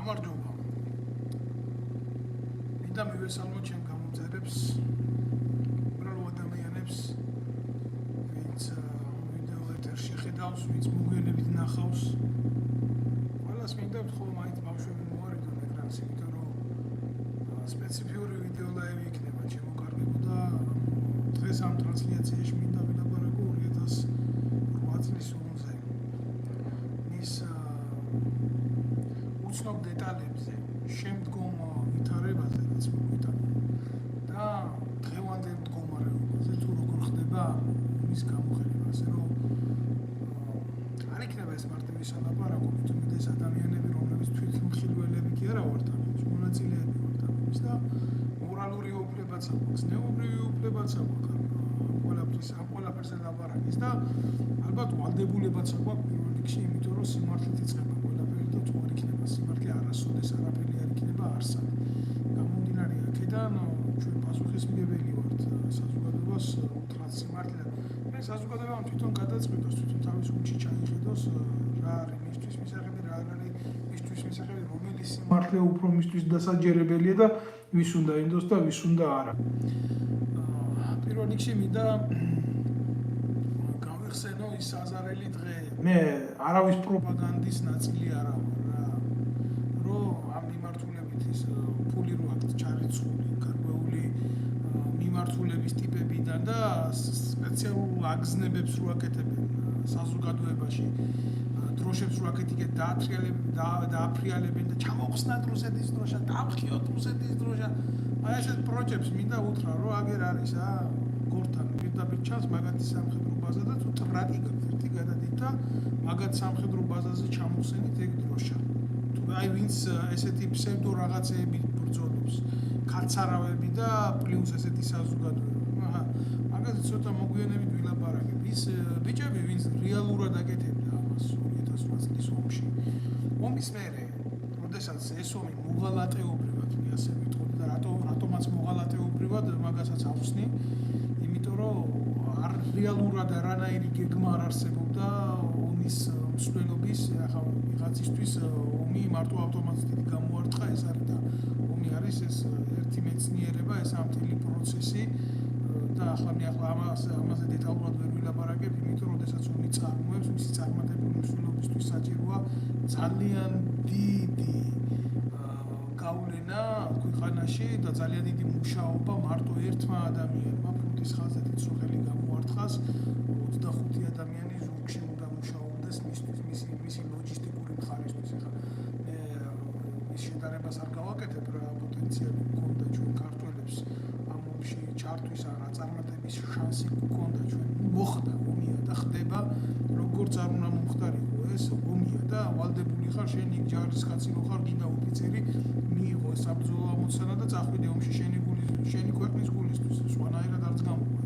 გამარჯობა. მინდა მივესალმოთ ჩემ გამომწერებს, უბრალო ადამიანებს, ვინც ვიდეო ეთერში ხედავს, ვინც მოგვიანებით ნახავს. ყველას მინდა ვთხოვ მაინც ბავშვები მოარიდონ ეკრანს, იმიტომ რომ სპეციფიური ვიდეო ლაივი იქნება შემოკარგებო და დღეს ამ ტრანსლაციაში მინდა ვილაპარაკო 2008 წლის ომზე. მის უცნობ დეტალებზე, შემდგომ ვითარებაზე, რაც მოგვიტანა და დღევანდელ მდგომარეობაზე, თუ როგორ ხდება მის გამოხელებას, რომ არ იქნება ეს მარტივი სალაპარაკო, თუმცა ეს ადამიანები, რომლებიც თვითმხილველები კი არა ვართ, მონაწილეები ვართ ამის და მორალური უფლებაც აქვს, ზნეობრივი უფლებაც აქვს ყველაფერზე ლაპარაკის და ალბათ ვალდებულებაც აქვს პირველ რიგში, იმიტომ რომ სიმართლით იწყება ყველაფერი და თუ არ იქნება სიმართლე არასოდეს არაფერი არ იქნება არსად. გამომდინარე აქედან ჩვენ პასუხისმგებელი ვართ საზოგადოებას უთხრათ სიმართლე. მე საზოგადოებამ თვითონ გადაწყვიტოს, თვითონ თავის გულში ჩაიხედოს რა არის მისთვის მისაღები, რა არ არის მისთვის მისაღები, რომელი სიმართლე უფრო მისთვის დასაჯერებელია და ვის უნდა ინდოს და ვის უნდა არა. პირველ რიგში მინდა გავიხსენო ის საზარელი დღე. მე არავის პროპაგანდის ნაწილი არა ვარ რა. რომ ამ მიმართულებით ის ფული რო აქვს ჩარიცხული, გარკვეული მიმართულების ტიპებიდან და სპეციალურ აგზნებებს რო აკეთებენ საზოგადოებაში. დროშებს რო აკეთებენ დააფრიალებენ და ჩამოხსნათ რუსეთის დროშა, დამხიოთ რუსეთის დროშა. აი ესეთ პროექტებს მინდა უთხრა, რომ აგერ არის გორთან პირდაპირ ჩანს მაგათი სამხედრო ბაზა და თუ ტრაკი ერთი გადადით და მაგათ სამხედრო ბაზაზე ჩამოვხსენით ეგ დროშა. თუ აი ვინც ესეთი ფსევდო რაღაცეები ბრძოლობს, ქარცარავები და პლუს ესეთი საზოგადოება. მაგათი ცოტა მოგვიანებით ვილაპარაკებ. ის ბიჭები, ვინც რეალურად აკეთებდა ამას 2008 წლის ომში. ომის მერე, როდესაც ეს ომი მოღალატეობრივად მე ასე ვიტყოდი და რატომაც მოღალატეობრივად მაგასაც ავხსნი, იმიტომ რომ არ რეალურად არანაირი გეგმა არ არსებობდა ომის მსვლელობის, ახლა ვიღაცისთვის ომი მარტო ავტომატურად გამოარტყა ეს არის და ომი არის ეს ერთი მეცნიერება, ეს ამთელი პროცესი და ახლა მე ამაზე დეტალურად ვერ ვილაპარაკებ, იმიტომ რომ შესაძ ომი წარმოებს, მისი წარმატებული მსვლელობისთვის საჭიროა ძალიან დიდი გავლენა ქვეყანაში და ძალიან დიდი მუშაობა მარტო ერთმა ადამიანმა ფრონტის ხაზზე თვითსროხელი გამოარტყას 25 ადამიანი ზურგში უნდა მუშაობდეს მისი ლოჯისტიკური მხარისთვის. ახლა მე მის შედარებას არ გავაკეთებ რა პოტენციალი გქონდა ჩვენ ქართველებს ამ ომში ჩართვის რა წარმატების შანსი გქონდა ჩვენ. მოხდა ომია და ხდება როგორც არ უნდა მომხდარიყო ეს ომია და ვალდებული ხარ შენ იქ ჯარისკაცი რო ხარ გინდა ოფიცერი მიიღო საბრძოლო ამოცანა და წახვიდე ომში შენი ქვეყნის გულისთვის სხვანაირად არც გამოვა.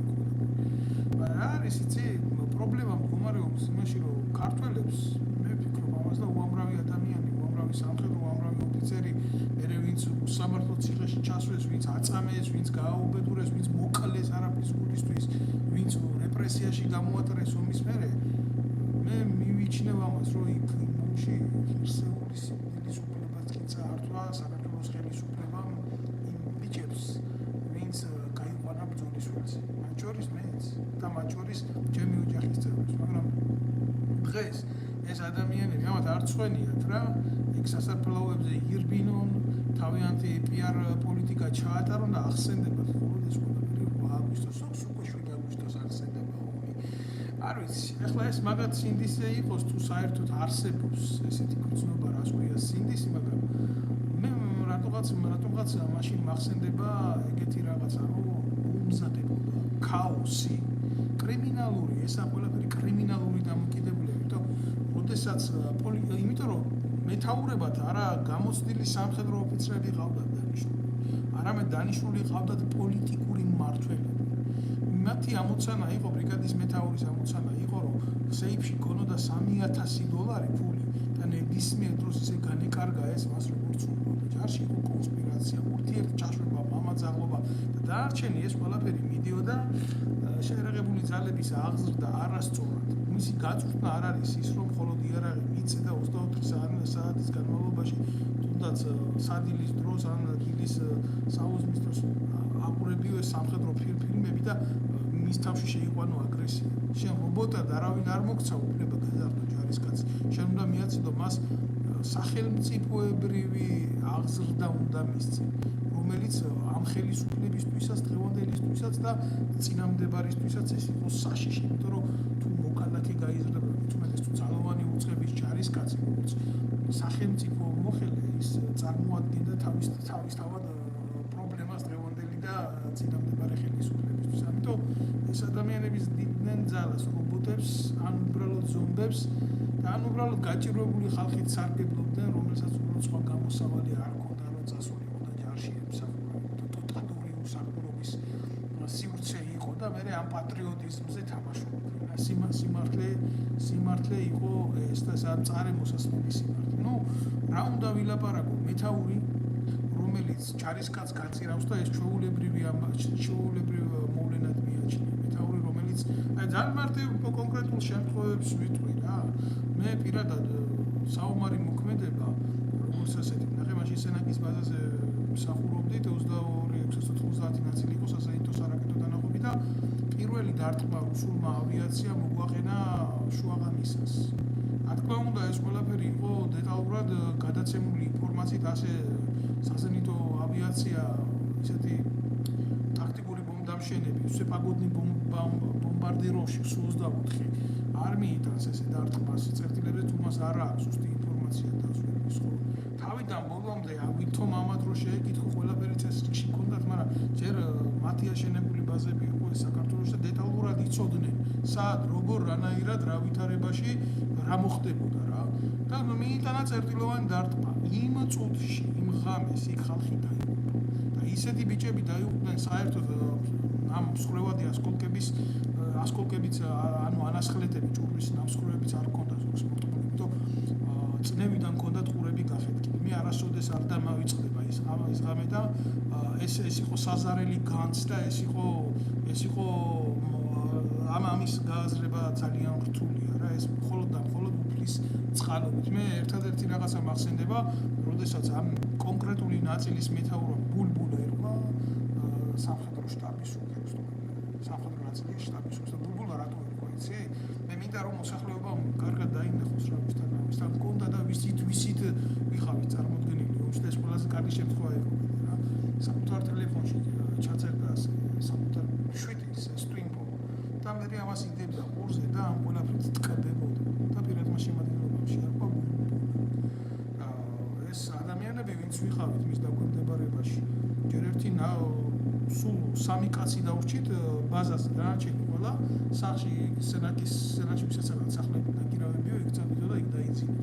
არის იცი პრობლემა მდგომარეობს იმაში რომ ქართველებს მე ვფიქრობ ამას და უამრავი ადამიანი, უამრავი სამხედრო, უამრავი ოფიცერი მერე ვინც სამართლო ციხეში ჩასვეს, ვინც აწამეს, ვინც გააუბედურეს, ვინც მოკლეს არაფრის გულისთვის, ვინც რეპრესიაში გამოატრეს ომის მერე მე მივიჩნევ ამას რომ იქ ომში ღირსეული სიკვდილის უფლებაც კი წაართვა საქართველოს ხელისუფლებამ იმ ბიჭებს ვინც გაიყვანა ბრძოლის ველზე. მათ შორის მეც და მათ შორის ჩემი ოჯახის წევრებს, მაგრამ დღეს ეს ადამიანები ამათ არ წვენიათ რა, იქ სასაფლაოებზე ირბინონ, თავიანთი PR პოლიტიკა ჩაატარონ და ახსენდებათ მხოლოდ ეს ყველაფერი 8 აგვისტოს, უკვე 7 აგვისტოს ახსენდება ომი. არ ვიცი, ახლა ეს მაგათ სინდისე იყოს თუ საერთოდ არსებობს ესეთი გრძნობა, რას ქვია სინდისი, მაგრამ მე რატომღაც მაშინ მახსენდება ეგეთი რაღაცა, რომ უმზადებოდა ქაოსი, კრიმინალური, ესა ყველაფერი კრიმინალური დამოკიდებულია, იმიტომ რომ მეთაურებად არა გამოცდილი სამხედრო ოფიცრები ყავდათ დანიშნული, არამედ დანიშნული ყავდათ პოლიტიკური მმართველები. მათი ამოცანა იყო, ბრიგადის მეთაურის ამოცანა იყო, რომ სეიფში ქონოდა $3000 ფული და ნებისმიერ დროს ისე განეკარგა ეს მას როგორც უნდა. ჯარში იყო კონსპირაცია, ურთიერთჩაშვება, მამაძაღლობა და დანარჩენი ეს ყველაფერი მიდიოდა შეერაღებული ძალების აღზრდა არასწორად. მისი გაწვრთნა არ არის ის, რომ მხოლოდ იარაღი მიცე და 24 საათის განმავლობაში თუნდაც სადილის დროს ან დილის საუზმის დროს აყურებიო ეს სამხედრო ფილმები და მის თავში შეიყვანო აგრესია. შენ რობოტად არავინ არ მოგცა უფლება გაზარდო ჯარისკაცს. შენ უნდა მიაწოდო მას სახელმწიფოებრივი აღზრდა უნდა მისცე, რომელიც ამ ხელისუფლებისთვისაც, დღევანდელისთვისაც და წინამდებარისთვისაც ეს იყოს საშიში, იმიტომ რომ თუ მოქალაქე გაიზრდება, მithumetes თუ ძალოვანი უწყების ჯარისკაცი, როგორც სახელმწიფო მოხელე, ის წარმოადგენდა თავისთავად პრობლემას დღევანდელი და წინამდებარე ხელისუფლებისთვის. ამიტომ ეს ადამიანები ძნიდნენ ძალას რობოტებს, ან უბრალოდ ზომბებს და ან უბრალოდ გაჭირვებული ხალხით სარგებლობდნენ, რომელსაც უბრალოდ სხვა გამოსავალი არ ჰქონდა, რომ წასულიყო და ჯარში ემსახურებოდა. ტოტალური უსახურობის სივრცე იყო და მე ამ პატრიოტიზმზე თამაშობდნენ. სიმართლე იყო ეს და წარმოსასმელი სიმართლე. ნუ რა უნდა ვილაპარაკო, მეთაური რომელიც ჯარისკაცს გაწირავს და ეს ჩვეულებრივი მოვლენად მიაჩნია. მეთაური რომელიც ძალიან მარტივ კონკრეტულ შემთხვევებს ვიტყვი რა. მე პირადად საომარი მოქმედება როგორც ასეთი ნახე მაშინ სენაკის ბაზაზე მსახურობდი 22-690 ნაწილი იყო საზეიმო სარაკეტო დანაყოფი და პირველი დარტყმა რუსულმა ავიაციამ მოგვაყენა შუაღამისას. რა თქმა უნდა ეს ყველაფერი იყო დეტალურად გადაცემული ინფორმაციით, ასე საზენიტო ავიაცია ისეთი ტაქტიკური ბომბდამშენები, სუპაგოდნი ბომბარდიროში Su-24 არ მიიტანს ესე დარტყმას წერტილებზე, თუ მას არ აქვს ზუსტი ინფორმაცია დასვენის ხო. თავიდან ბოლომდე ავითომ ამათ რო შეეკითხო ყველაფერი წესრიგში ჰქონდათ, მაგრამ ჯერ მათი აშენებული ბაზები იყო საქართველოში და დეტალურად იცოდნენ სად, როგორ, რანაირად, რა ვითარებაში რა მოხდებოდა რა. და მიიტანა წერტილოვანი დარტყმა. იმ წუთში, იმ ღამეს იქ ხალხი დაიღუპა. და ისეთი ბიჭები დაიღუპნენ საერთოდ ამ მსხლევადი ასკოლკებიც ანუ ანასხლეტები ჭურვის ნამსხვრევებიც არ ჰქონდა ზოგს მოტყული, იმიტომ წნევიდან ჰქონდათ ყურები გახეთქილი. მე არასოდეს არ დამავიწყდება ის ღამე და ეს იყო საზარელი განც და ეს იყო ამის გააზრება ძალიან რთულია რა. ეს მხოლოდ და მხოლოდ უფლის წყალობით. მე ერთადერთი რაღაცა მახსენდება, როდესაც ამ კონკრეტული ნაწილის მეთაურმა ბულბულა ერქვა სამხედრო შტაბის უფროს. სამხედრო ნაწილის შტაბის უფროს და ბულბულა რატო ერქვა, იცი? მე მინდა რომ მოსახლეობა კარგად დაინახოს რა ვისთან მქონდა და ვისით ვიხავით წარმოდგენილი. უშუალოდ ეს ყველაზე კარგი შემთხვევა იყო რა. საკუთარ ტელეფონში ჩაწერდა საკუთარ შვიდის სტვინგო და მე ამას იდებდა ყურზე და ამ ყველაფერს ტკბებოდა და პირადმა შემადგენლობამ შეარყვა და ეს ადამიანები ვინც ვიხავით მის დაქვემდებარებაში ჯერ ერთი სულ 3 კაცი დავრჩით ბაზაზე დანარჩენი ყველა სახლში სენაკის ვისაცაც სახლები დაგირავებიო იქ წავიდა და იქ დაიძინეთ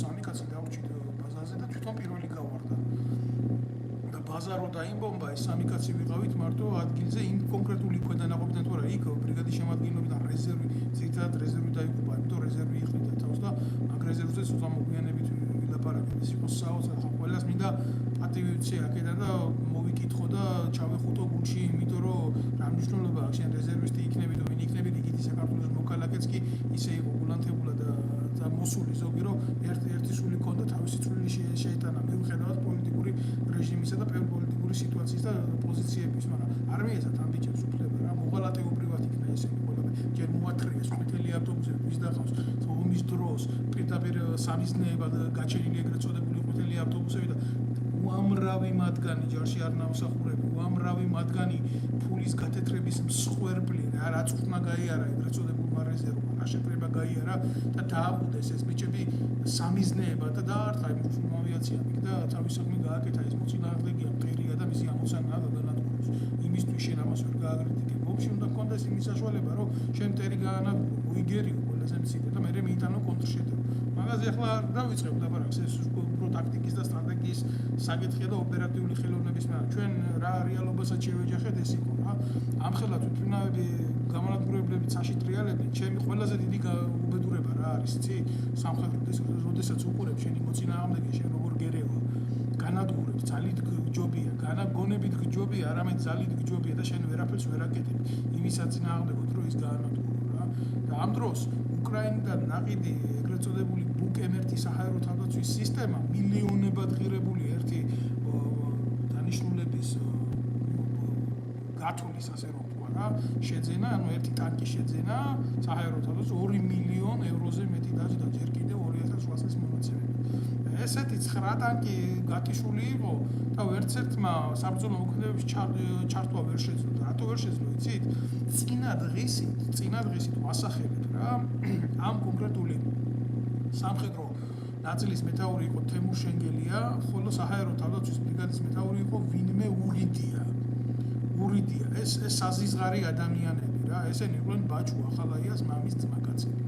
3 კაცი დავრჩით ბაზაზე და თვითონ პირველი გავარდა და ბაზა რო დაიმბომბა ეს 3 კაცი ვიყავით მარტო ადგილზე იმ კონკრეტული ქვედანაყოფიდან თუ არა იქ ბრიგადის შემადგენლობიდან რეზერვი ზედად რეზერვი დაიღუპა იმიტომ რეზერვი იხდიდა თავს და მაგ რეზერვზე სულ მოგვიანებით ვილაპარაკეთ ეს იყო საოცარ ყველას მინდა პატივი ვიცი აქედან და მოვიკითხო და ჩავეხუტო გულში იმიტომ რომ რა მნიშვნელობა აქვს შენ რეზერვისტი იქნები თუ ვინ იქნები რიგითი საქართველოს მოქალაქეც კი ისე იყო გულანთებულა და მოსული ზოგი რომ ერთი სული ქონდა თავისი წვლილი შეიტანა მიუხედავად პოლიტიკური რეჟიმისა და პოლიტიკური სიტუაციის და პოზიციების მაგრამ არ მიეცათ ამ ბიჭებს უფლება რა მოღალატეობრივად იქნა ესენი ყველაფერი ჯერ მოათრიეს ყვითელი ავტობუსები ვის დახავს ომის დროს პირდაპირ სამიზნეებად გაჩენილი ეგრეთ წოდებული ყვითელი ავტობუსები და უამრავი მათგანი ჯარში არ ნამსახურები, უამრავი მათგანი ფულის გათეთრების მსხვერპლი, რაც უხმა გაიარა ეგრეთ წოდებულმა რეზერვმა, რა შეკრება გაიარა და დააყუდეს ეს ბიჭები სამიზნეებად და დაარტყა იმ რუსულმა ავიაციამ და თავის საქმე გააკეთა ეს მოწინააღმდეგეა მტერია და მისი ამოცანა გადანადგუროს. იმისთვის შენ ამას ვერ გააგრიდიკებ. ოფში უნდა გქონდეს იმის საშუალება, რომ შენ მტერი გაანადგურო, მოიგერიო ყველაზე მცირე და მერე მიიტანო კონტრშეტევა. მაგაზე ახლა არ დავიწყებ ლაპარაკს ეს უფრო ტაქტიკის და სტრატეგიის საკითხია და ოპერატიული ხელოვნების მაგრამ ჩვენ რა რეალობასაც შევეჯახეთ ეს იყო რა ამხელა თვითმფრინავები გამონადგურებლები საშით რეალები ჩემი ყველაზე დიდი უბედურება რა არის იცი სამხედროს როდესაც უყურებ შენი მოწინააღმდეგე შენ როგორ გერევა განადგურებს ძალით გჯობია განაგონებით გჯობია არამედ ძალით გჯობია და შენ ვერაფერს ვერ აკეთებ იმის საწინააღმდეგოდ რომ ის გაანადგურო რა და ამ დროს უკრაინიდან ნაყიდი ეგრეთ წოდებული უკემერთი საჰაერო თავდაცვის სისტემა მილიონებად ღირებული ერთი დანიშნულების გათვლის ასე რომ ვთქვა რა შეძენა, ანუ ერთი ტანკი შეძენა საჰაერო თავდაცვის 2 მილიონ ევროზე მეტი დაჯდა ჯერ კიდევ 2800 მონაცემები. ესეთი 9 ტანკი გათიშული იყო და ერთ-ერთმა საბრძოლო მოქმედებების ჩართვა ვერ შეძლო და რატო ვერ შეძლო იცით? წინა დღისით ვასახელებ რა ამ კონკრეტული სამხედრო ნაწილის მეთაური იყო თემურ შენგელია, ხოლო საჰაერო თავდაცვის ბრიგადის მეთაური იყო ვინმე ურიდია. ეს საზიზღარი ადამიანები რა, ესენი იყვნენ ბაჩუ ახალაიას მამის ძმაკაცები.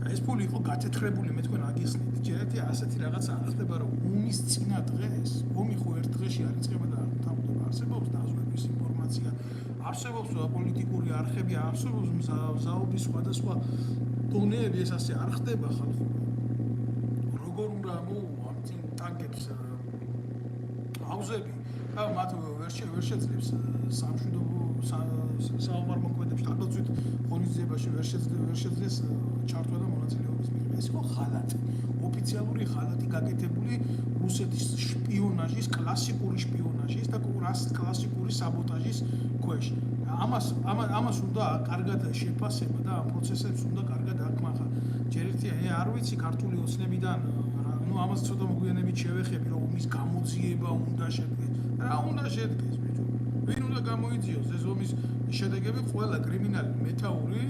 და ეს ფული იყო გათეთრებული, მე თქვენ აგიხსნით. ჯერეთი ასეთი რაღაც არ ხდება, რომ ომის წინა დღეს, ომი ხო ერთ დღეში არ იწყება და თავდება არსებობს დაზვერვის ინფორმაცია, არსებობს პოლიტიკური არხები, არსებობს მზაობის სხვადასხვა დონეები, ეს ასე არ ხდება ხალხურად. როგორ უნდა მოუვა წინ ტანკებს აუზები და მათ ვერ შეძლებს სამშვიდობო საომარ მოქმედებში თავდაცვით ღონისძიებაში ვერ შეძლეს ჩართვა და მონაწილეობის მიღება. ეს იყო ხალატი, ოფიციალური ხალატი გაკეთებული რუსეთის შპიონაჟის, კლასიკური შპიონაჟის და კლასიკური საბოტაჟის ქვეშ. ამას უნდა კარგად შეფასება და ამ პროცესებს უნდა კარგად აკმახა. ჯერ ერთია, არ ვიცი ქართული ოცნებიდან, ამას ცოტა მოგვიანებით შევეხები, რომ ომის გამოძიება უნდა შედგეს. რა უნდა შედგეს, ბიჭო? ვინ უნდა გამოიძიოს ეს ომის შედეგები? ყველა კრიმინალი მეთაური,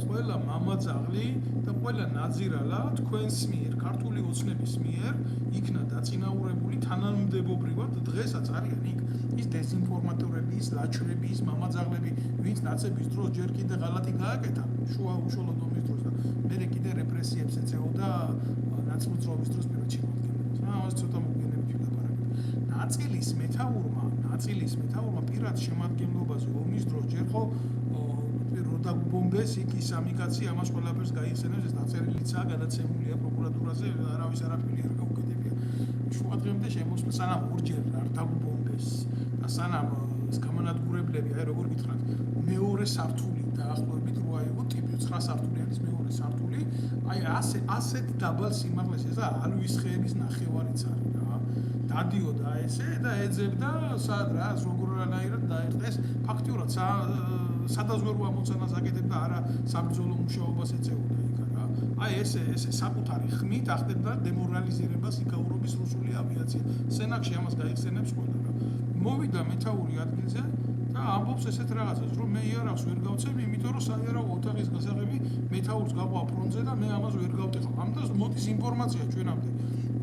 ყველა მამაძაღლი და ყველა ნაძირალა თქვენს მიერ, ქართული ოცნების მიერ იქნა დაწინაურებული თანამდებობრივად, დღესაც არიან იქ ის დეზინფორმატორები, ის ლაჩრები, ის მამაძაღლები, ვინც ნაცების დროს ჯერ კიდე ღალატი გააკეთა, შუა უშუალოდ ომის დროს და მერე კიდე რეპრესიებს ეწეოდა ნაცმოძრაობის დროს პირველ შემადგენლობას. ამას ცოტა მოგვიანებით ვილაპარაკებთ. ნაწილის მეთაურმა პირად შემადგენლობაზე ომის დროს ჯერ ხო როდა ბომბეს იქ ის ამიკაცი ამას ყველაფერს გაიხსენებს, ეს დაწერილიცაა, გადაცემულია პროკურატურაზე, არავის არაფერი არ გაუკეთებია. შუა დღემდე შემოსვლა სანამ ორჯერ არ დაგუბომბეს და სანამ გამანადგურებლები, აი როგორ გითხრათ, მეორე სართული დაახლოებით რა იყო, ტიპი 9 სართულიანის მეორე სართული, აი ასეთ დაბალ სიმაღლეს ესა ალვის ხეების ნახევარიც არის რა. დადიოდა ესე და ეძებდა სად რა, როგორანაირად დაერტყეს, ფაქტიურად სადაზვერვო ამოცანას აკეთებდა, არა საბრძოლო მუშაობას ეწეოდა იქ რა. აი ესე საკუთარი ხმით ახდენდა დემორალიზირებას იქაურობის რუსული ავიაცია. სენაკში ამას გაიხსენებს ყველა რა. მოვიდა მეთაური ადგილზე და ამბობს ესეთ რაღაცას, რომ მე იარაღს ვერ გავცემ, იმიტომ რომ საიარაღო ოთახის გასაღები მეთაურს გაყვა ფრონტზე და მე ამას ვერ გავტეხავ. ამიტომ მოდის ინფორმაცია ჩვენამდე.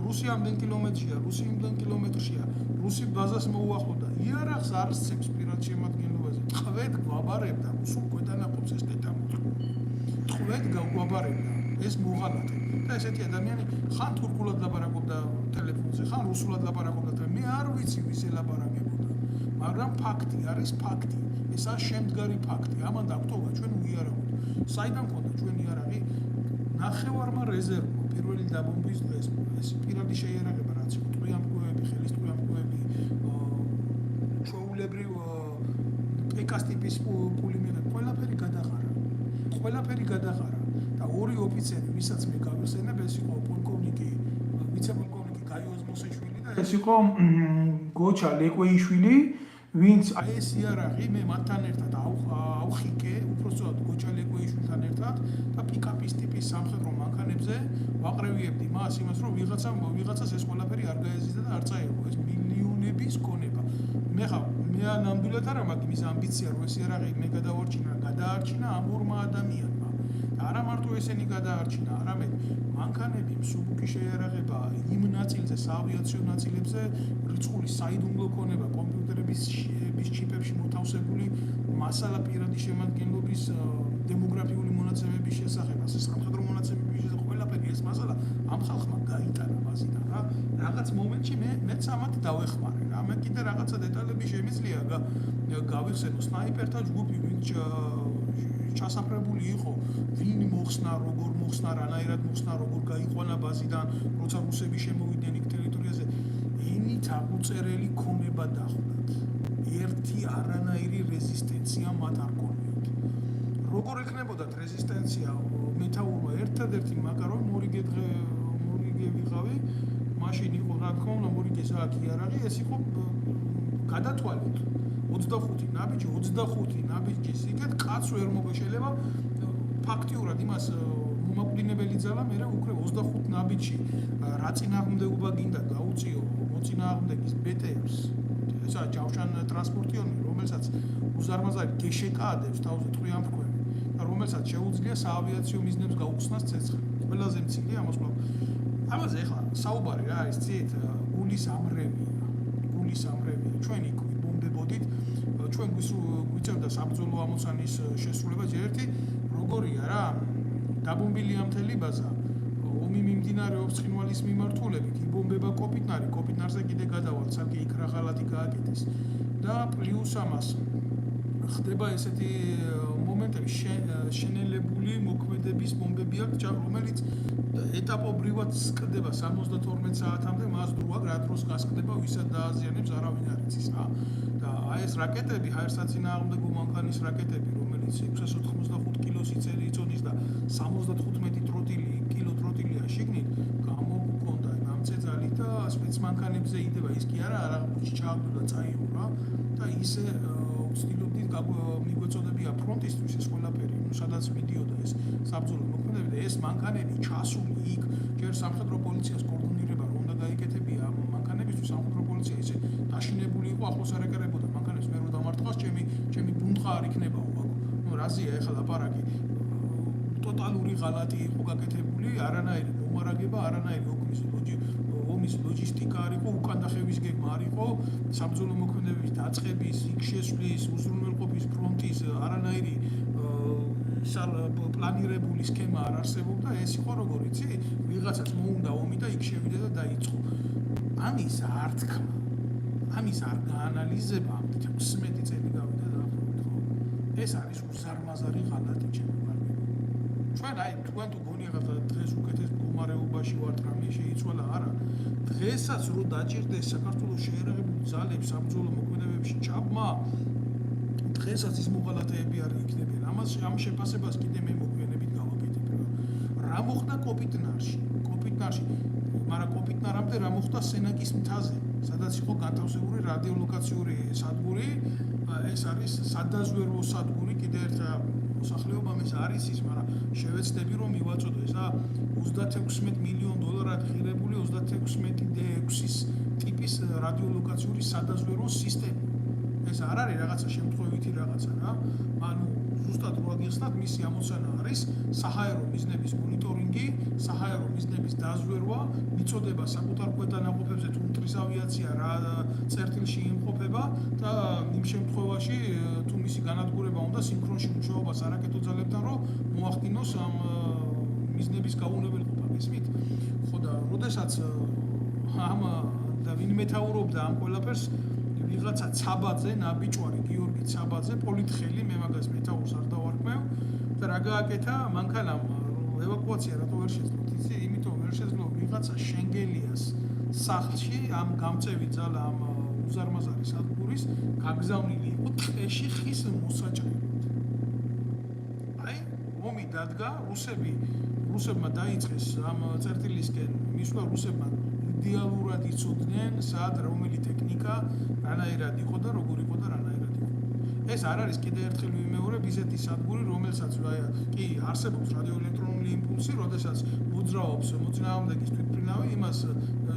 რუსი ამდენ კილომეტრშია, რუსი ამდენ კილომეტრშია, რუსი ბაზას მოუახლოვდა. იარაღს არ სცემს პირად შემადგენლობაზე. ტყვედ გვაბარებდა, რუსულ ქვედანაყოფს ეს დეტამოთხრა. ტყვედ გვაბარებდა ეს მოღალატე. და ესეთი ადამიანი ხან თურქულად ლაპარაკობდა ტელეფონზე, ხან რუსულად ლაპარაკობდა და მე არ ვიცი ვის ელაპარაკებოდა. მაგრამ ფაქტი არის ფაქტი. ესაა შემდგარი ფაქტი. ამან დაგტოვა ჩვენ უიარაღოთ. საიდან მქონდა ჩვენ იარაღი? ნახევარმა რეზერვმა პირველი დაბომბვის დღეს ეს პირადი შეიარაღება რაც იყო, ტყვიამფრქვევები, ხელის ტყვიამფრქვევები, ჩვეულებრივ პეკას ტიპის პულიმეტები, ყველაფერი გადაღარა და ორი ოფიცერი, ვისაც მე გავიხსენებ, ეს იყო პოლკოვნიკი, ვიცე-პოლკოვნიკი გაიოზ მოსეშვილი და ეს იყო გოჩა ლეკვეიშვილი, ვინც ეს იარაღი მე მათთან ერთად ავხიკე, უпростоად გოჩა ლეკვეიშვილთან ერთად და პიკაპის ტიპის სამხედრო მანქანებზე ვაყრევიებდი მას იმას, რომ ვიღაცას ეს ყველაფერი არ გაეზიდა და არ წაიღო, ეს მილიონების ქონება. მე ნამდვილად არ მაქვს იმის ამბიცია, რომ ეს იარაღი მე გადაარჩინა ამ ორმა ადამიანმა. და არა მარტო ესენი გადაარჩინა, არამედ მანქანები, მსუბუქი შეიარაღება, იმ ნაწილზე, საავიაციო ნაწილებზე რიცხული საიდუმლო ქონება, კომპიუტერების ჩიპებში მოთავსებული მასალა პირადი შემადგენლობის დემოგრაფიული მონაცემების შესახებ, ასე სამხედრო მონაცემების შესახებ, ყველაფერი ეს მასალა ამ ხალხმა გაიტანა მასიდან რა. რაღაც მომენტში მეც ამათ დავეხმარე რა. მე კიდე რაღაცა დეტალები შემიძლია გავიხსენო სნაიპერთა ჯგუფი, ვინც ჩასაფრებული იყო, ვინ მოხსნა, როგორ მოხსნა, რანაირად მოხსნა, როგორ გაიყვანა ბაზიდან, როცა რუსები შემოვიდნენ იქ ტერიტორიაზე, ენით აღუწერელი ქონება დახვდათ. ერთი არანაირი რეზისტენცია მათ არ ქონიათ. როგორ ექნებოდათ რეზისტენცია მეთაურმა ერთადერთი მაგარო მორიგე მორიგე ვიყავი, მაშინ იყო რა თქმა უნდა მორიგეს აქ იარაღი, ეს იყო გადათვალეთ 25 ნაბიჯი 25 ნაბიჯის იქეთ კაც ვერ მოგეშელება ფაქტიურად იმას მომაკვდინებელი ძალა მე უკვე 25 ნაბიჯი რა წინააღმდეგობა გინდა გაუწიო მოწინააღმდეგის ბეტერს ესა ჯავშან ტრანსპორტიონი რომელსაც უზარმაზარი გეშეკადებს თავზე ტყვიამფრქვევი და რომელსაც შეუძლია საავიაციო მიზნებს გაუხსნას ცეცხლი ყველაზე მცირე ამოსვლა ამაზე ახლა საუბარი რა არის ცით გულის ამრევია ჩვენ იქ ვიბომბებოდით ჩვენ გვიწევდა საბრძოლო ამოცანის შესრულება ერთი როგორია რა დაბომბილია მთელი ბაზა ომი მიმდინარეობს ცხინვალის მიმართულებით იბომბება კოპიტნარზე კიდე გადავალ სანკე იქ რა ღალატი გააკეთეს და პლუს ამას ხდება ესეთი მომენტები შენელებული მოქმედების ბომბები აქვს რომელიც ეტაპობრივად სკდება 72 საათამდე მას დროა რა დროს გასკდება ვისაც დააზიანებს არავინ არ იცის რა და აი ეს რაკეტები ჰაერსაწინააღმდეგო მანქანის რაკეტები რომელიც 685 კილოს იწონის და 75 კილო ტროტილია შიგნით გამოგქონდა ამ წეძალით და სპეცმანქანებზე იდება ის კი არა ჩააგდო და წაიღო რა და ისე ვცდილობდით მიგვეწოდებია ფრონტისთვის ეს ყველაფერი სადაც მიდიოდა ეს საბრძოლო მოქმედებები და ეს მანქანები ჩასული იქ ჯერ სამხედრო პოლიციას კორდონირება რომ უნდა გაიკეთებია ამ მანქანებისთვის სამხედრო პოლიცია ისე დაშინებული იყო ახლოს არ ეკარებოდა მანქანებს მე რო დამარტყავს ჩემი ბუნტყა არ იქნებაო ну რაზია ეხლა ლაპარაკი ტოტალური ღალატი იყო გაკეთებული არანაირი მომარაგება არანაირი ომის ლოჯისტიკა არ იყო უკან დახევის გეგმა არ იყო საბრძოლო მოქმედებების დაწყების იქ შესვლის უზრუნველყოფის ფრონტის არანაირი პლანირებული სქემა არ არსებობდა ეს იყო როგორ იცი ვიღაცას მოუნდა ომი და იქ შევიდა და დაიწყო ამის არ თქმა ამის არ გაანალიზება ამ 16 წელი გავიდა დაახლოებით ხო ეს არის უზარმაზარი ღალატი ჩემი ჩვენ აი თქვენ თუ გონიათ დღეს უკეთეს მდგომარეობაში ვართ რამე შეიცვალა არა დღესაც რო დაჭირდეს საქართველოს შეერაღებული ძალებს საბრძოლო მოქმედებებში ჩაბმა დღესაც ის მოღალატეები არ იქნებიან ამ შეფასებას კიდე მე მოგვიანებით გავაკეთებ რა მოხდა კოპიტნარში მაგრამ კოპიტნარამდე რა მოხდა სენაკის მთაზე სადაც იყო განთავსებული რადიოლოკაციური სადგური ეს არის სადაზვერვო სადგური კიდე ერთ მოსახლეობამ ეს არის ის მაგრამ შევეცდები რომ მივაწოდო ესა 36 მილიონ დოლარად ღირებული 36D6-ის ტიპის რადიოლოკაციური სადაზვერვო სისტემა ეს არ არის რაღაცა შემთხვევითი რაღაცა რა ანუ ზუსტად რო აგიხსნათ მისი ამოცანა არის საჰაერო მიზნების მონიტორინგი საჰაერო მიზნების დაზვერვა მიწოდება საკუთარ ქვედანაყოფებზე თუ მტრის ავიაცია რა წერტილში იმყოფება და იმ შემთხვევაში თუ მისი განადგურება უნდა სინქრონში მუშაობას არაკეტო ძალებთან რომ მოახდინოს ამ მიზნების გაუნებელყოფა გესმით ხო და როდესაც ამ და ვინ მეთაურობდა ამ ყველაფერს ვიღაცა ცაბაძე ნაბიჭვარი გიორგი ცაბაძე პოლიტხელი მე მაგას მეთაურს არ დავარქმევ და რა გააკეთა მანქანამ ევაკუაცია რატო ვერ შეძლო იცი იმიტომ ვერ შეძლო ვიღაცა შენგელიას სახლში ამ გამწევი ძალა ამ უზარმაზარი სადგურის გაგზავნილი იყო ტყეში ხის მოსაჭრელად აი ომი დადგა რუსებმა დაიწყეს ამ წერტილისკენ მისვლა რუსებმა იდეალურად იცოდნენ სად რომელი ტექნიკა რანაირად იყო და როგორ იყო და რანაირად იყო ეს არ არის კიდე ერთხელ ვიმეორებ ისეთი სადგური რომელსაც კი არსებობს რადიოელექტრონული იმპულსი როდესაც მოძრაობს მოწინააღმდეგის თვითმფრინავი იმას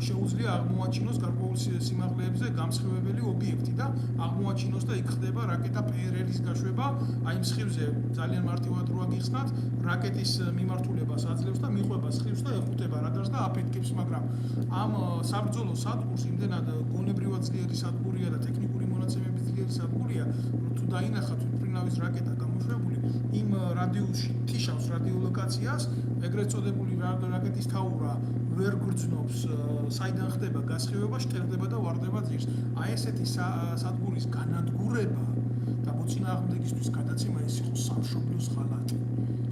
შეუძლია აღმოაჩინოს გარკვეულ სიმაღლეებზე გამსხივებელი ობიექტი და აღმოაჩინოს და იქ ხდება რაკეტა PRL-ის გაშვება აი მსხივზე ძალიან მარტივად რო აგიხსნათ რაკეტის მიმართულებას აძლევს და მიყვება სხივს და ეხუტება რადარს და აფეთქებს მაგრამ ამ საბრძოლო სადგურს იმდენად გონებრივად ძლიერი სადგურია და ტექნიკური მონაცემებით ძლიერი სადგურია თუ დაინახა თვითმფრინავის რაკეტა გამოშვებული იმ რადიუსში თიშავს რადიოლოკაციას ეგრეთ წოდებული რაკეტის თაურა ვერ გრძნობს საიდან ხდება გასხივება შტერდება და ვარდება ძირს აი ესეთი სადგურის განადგურება და მოწინააღმდეგისთვის გადაცემა ის იყო სამშობლოს ღალატი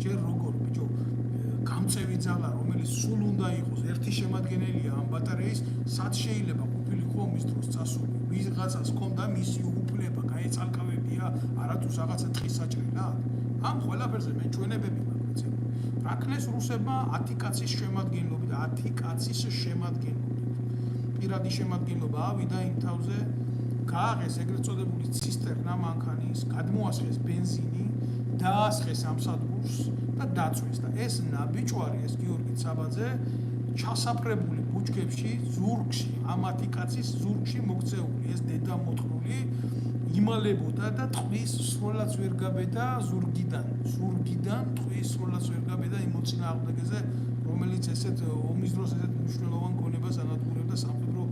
ჯერ როგორ ბიჭო გამწევი ძალა რომელიც სულ უნდა იყოს ერთი შემადგენელია ამ ბატარეის სად შეიძლება ყოფილიყო ომის დროს წასული ვიღაცას ჰქონდა მისი უფლება გაეცალკავებია არათუ რაღაცა ტყის საჭრელად ამ ყველაფერზე მე ჩვენებები მაქვს აკლეს რუსებმა 10 კაცის შემადგენლობით, 10 კაცის შემადგენლობით. პირადი შემადგენლობა ავიდა იმ თავზე, გააღეს ეგრეთ წოდებული ცისტერნა მანქანის, გადმოასხეს ბენზინი, დაასხეს ამ სადგურს და დაწვეს და ეს ნაბიჯვარი, ეს გიორგი ცაბაძე ჩასაფრებული ბუჩქებში, ზურგში, ამ 10 კაცის ზურგში მოქცეული, ეს დედა მოთხრული იმალებოდა და ტყვის სროლაც ვერ გაბედა ზურგიდან ტყვის სროლაც ვერ გაბედა იმ მოწინააღმდეგეზე, რომელიც ესეთ ომის დროს ესეთ მნიშვნელოვან გონებას ანადგურებდა სამხედრო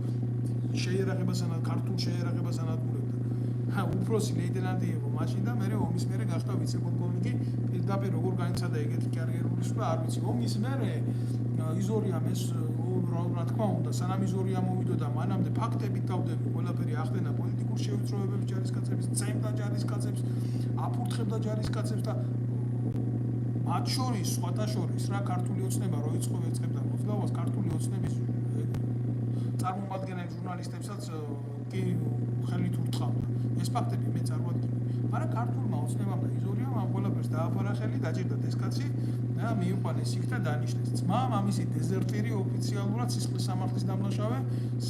შეიარაღებას, ქართულ შეიარაღებას ანადგურებდა. უფროსი ლეიტენანტი იყო მაშინ და მერე ომის მერე გახდა ვიცე-პოლკოვნიკი, პირდაპირ როგორ განიცადა ეგეთი კარიერული სვლა, არ ვიცი. ომის მერე იზორიამ ეს რა თქმა უნდა, სანამ იზორია მოვიდოდა, მანამდე ფაქტებით დავდები, ყველაფერი ახდენა პოლიტიკურ შევიწროებებს ჯარისკაცებს, წემდა ჯარისკაცებს, აფურთხებდა ჯარისკაცებს და მათ შორის, სხვათა შორის, რა ქართული ოცნება რო იწყო ეწყებდა მოძრაობას, ქართული ოცნების წარმომადგენელი ჟურნალისტებსაც კი ხელით ურთხავდა. ეს ფაქტები მე წარვადგინე. მაგრამ ქართულმა ოცნებამ და იზორიამ ამ ყველაფერს დააფარა ხელი, დაჭირდათ ეს კაცი და მიიყვანეს იქ და დანიშნეს. ძმა მამისი დეზერტირი ოფიციალურად სისხლის სამართლის დამნაშავე,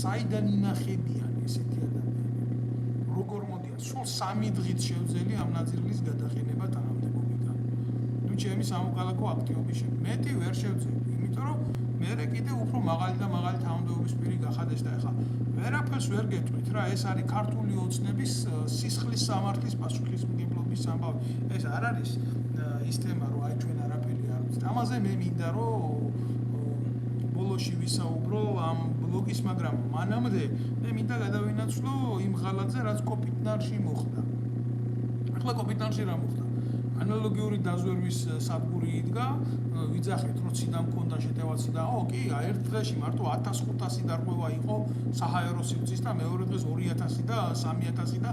საიდან ინახებიან ესეთი ადამიანები. როგორ მოდიან? სულ 3 დღით შევძელი ამ ნაწილის გადახენება თანამდებობიდან. ნუ ჩემი სამოქალაქო აქტივობის შემდეგ მეტი ვერ შევძელი, იმიტომ რომ მე კიდე უფრო მაღალი და მაღალი თანამდებობის პირი გახადეს და ეხლა ვერაფერს ვერ გეტყვით რა, ეს არის ქართული ოცნების სისხლის სამართლის პასუხისმგებლობის ამბავი. ეს არ არის ის თემა, რომ აი ჩვენ არაფერი არ ვიცით. ამაზე მე მინდა რომ ბოლოში ვისაუბრო ამ ბლოგის, მაგრამ მანამდე მე მინდა გადავინაცვლო იმ ღალატზე, რაც კოპიტნარში მოხდა. ახლა კოპიტნარში რა მოხდა? ანალოგიური დაზვერვის სადგური იდგა, ვიძახეთ, რომ ციდან მქონდა შეტევაცი და კი, ერთ დღეში მარტო 1500 დარღვევა იყო საჰაერო სივრცის და მეორე დღეს 2000 და 3000 და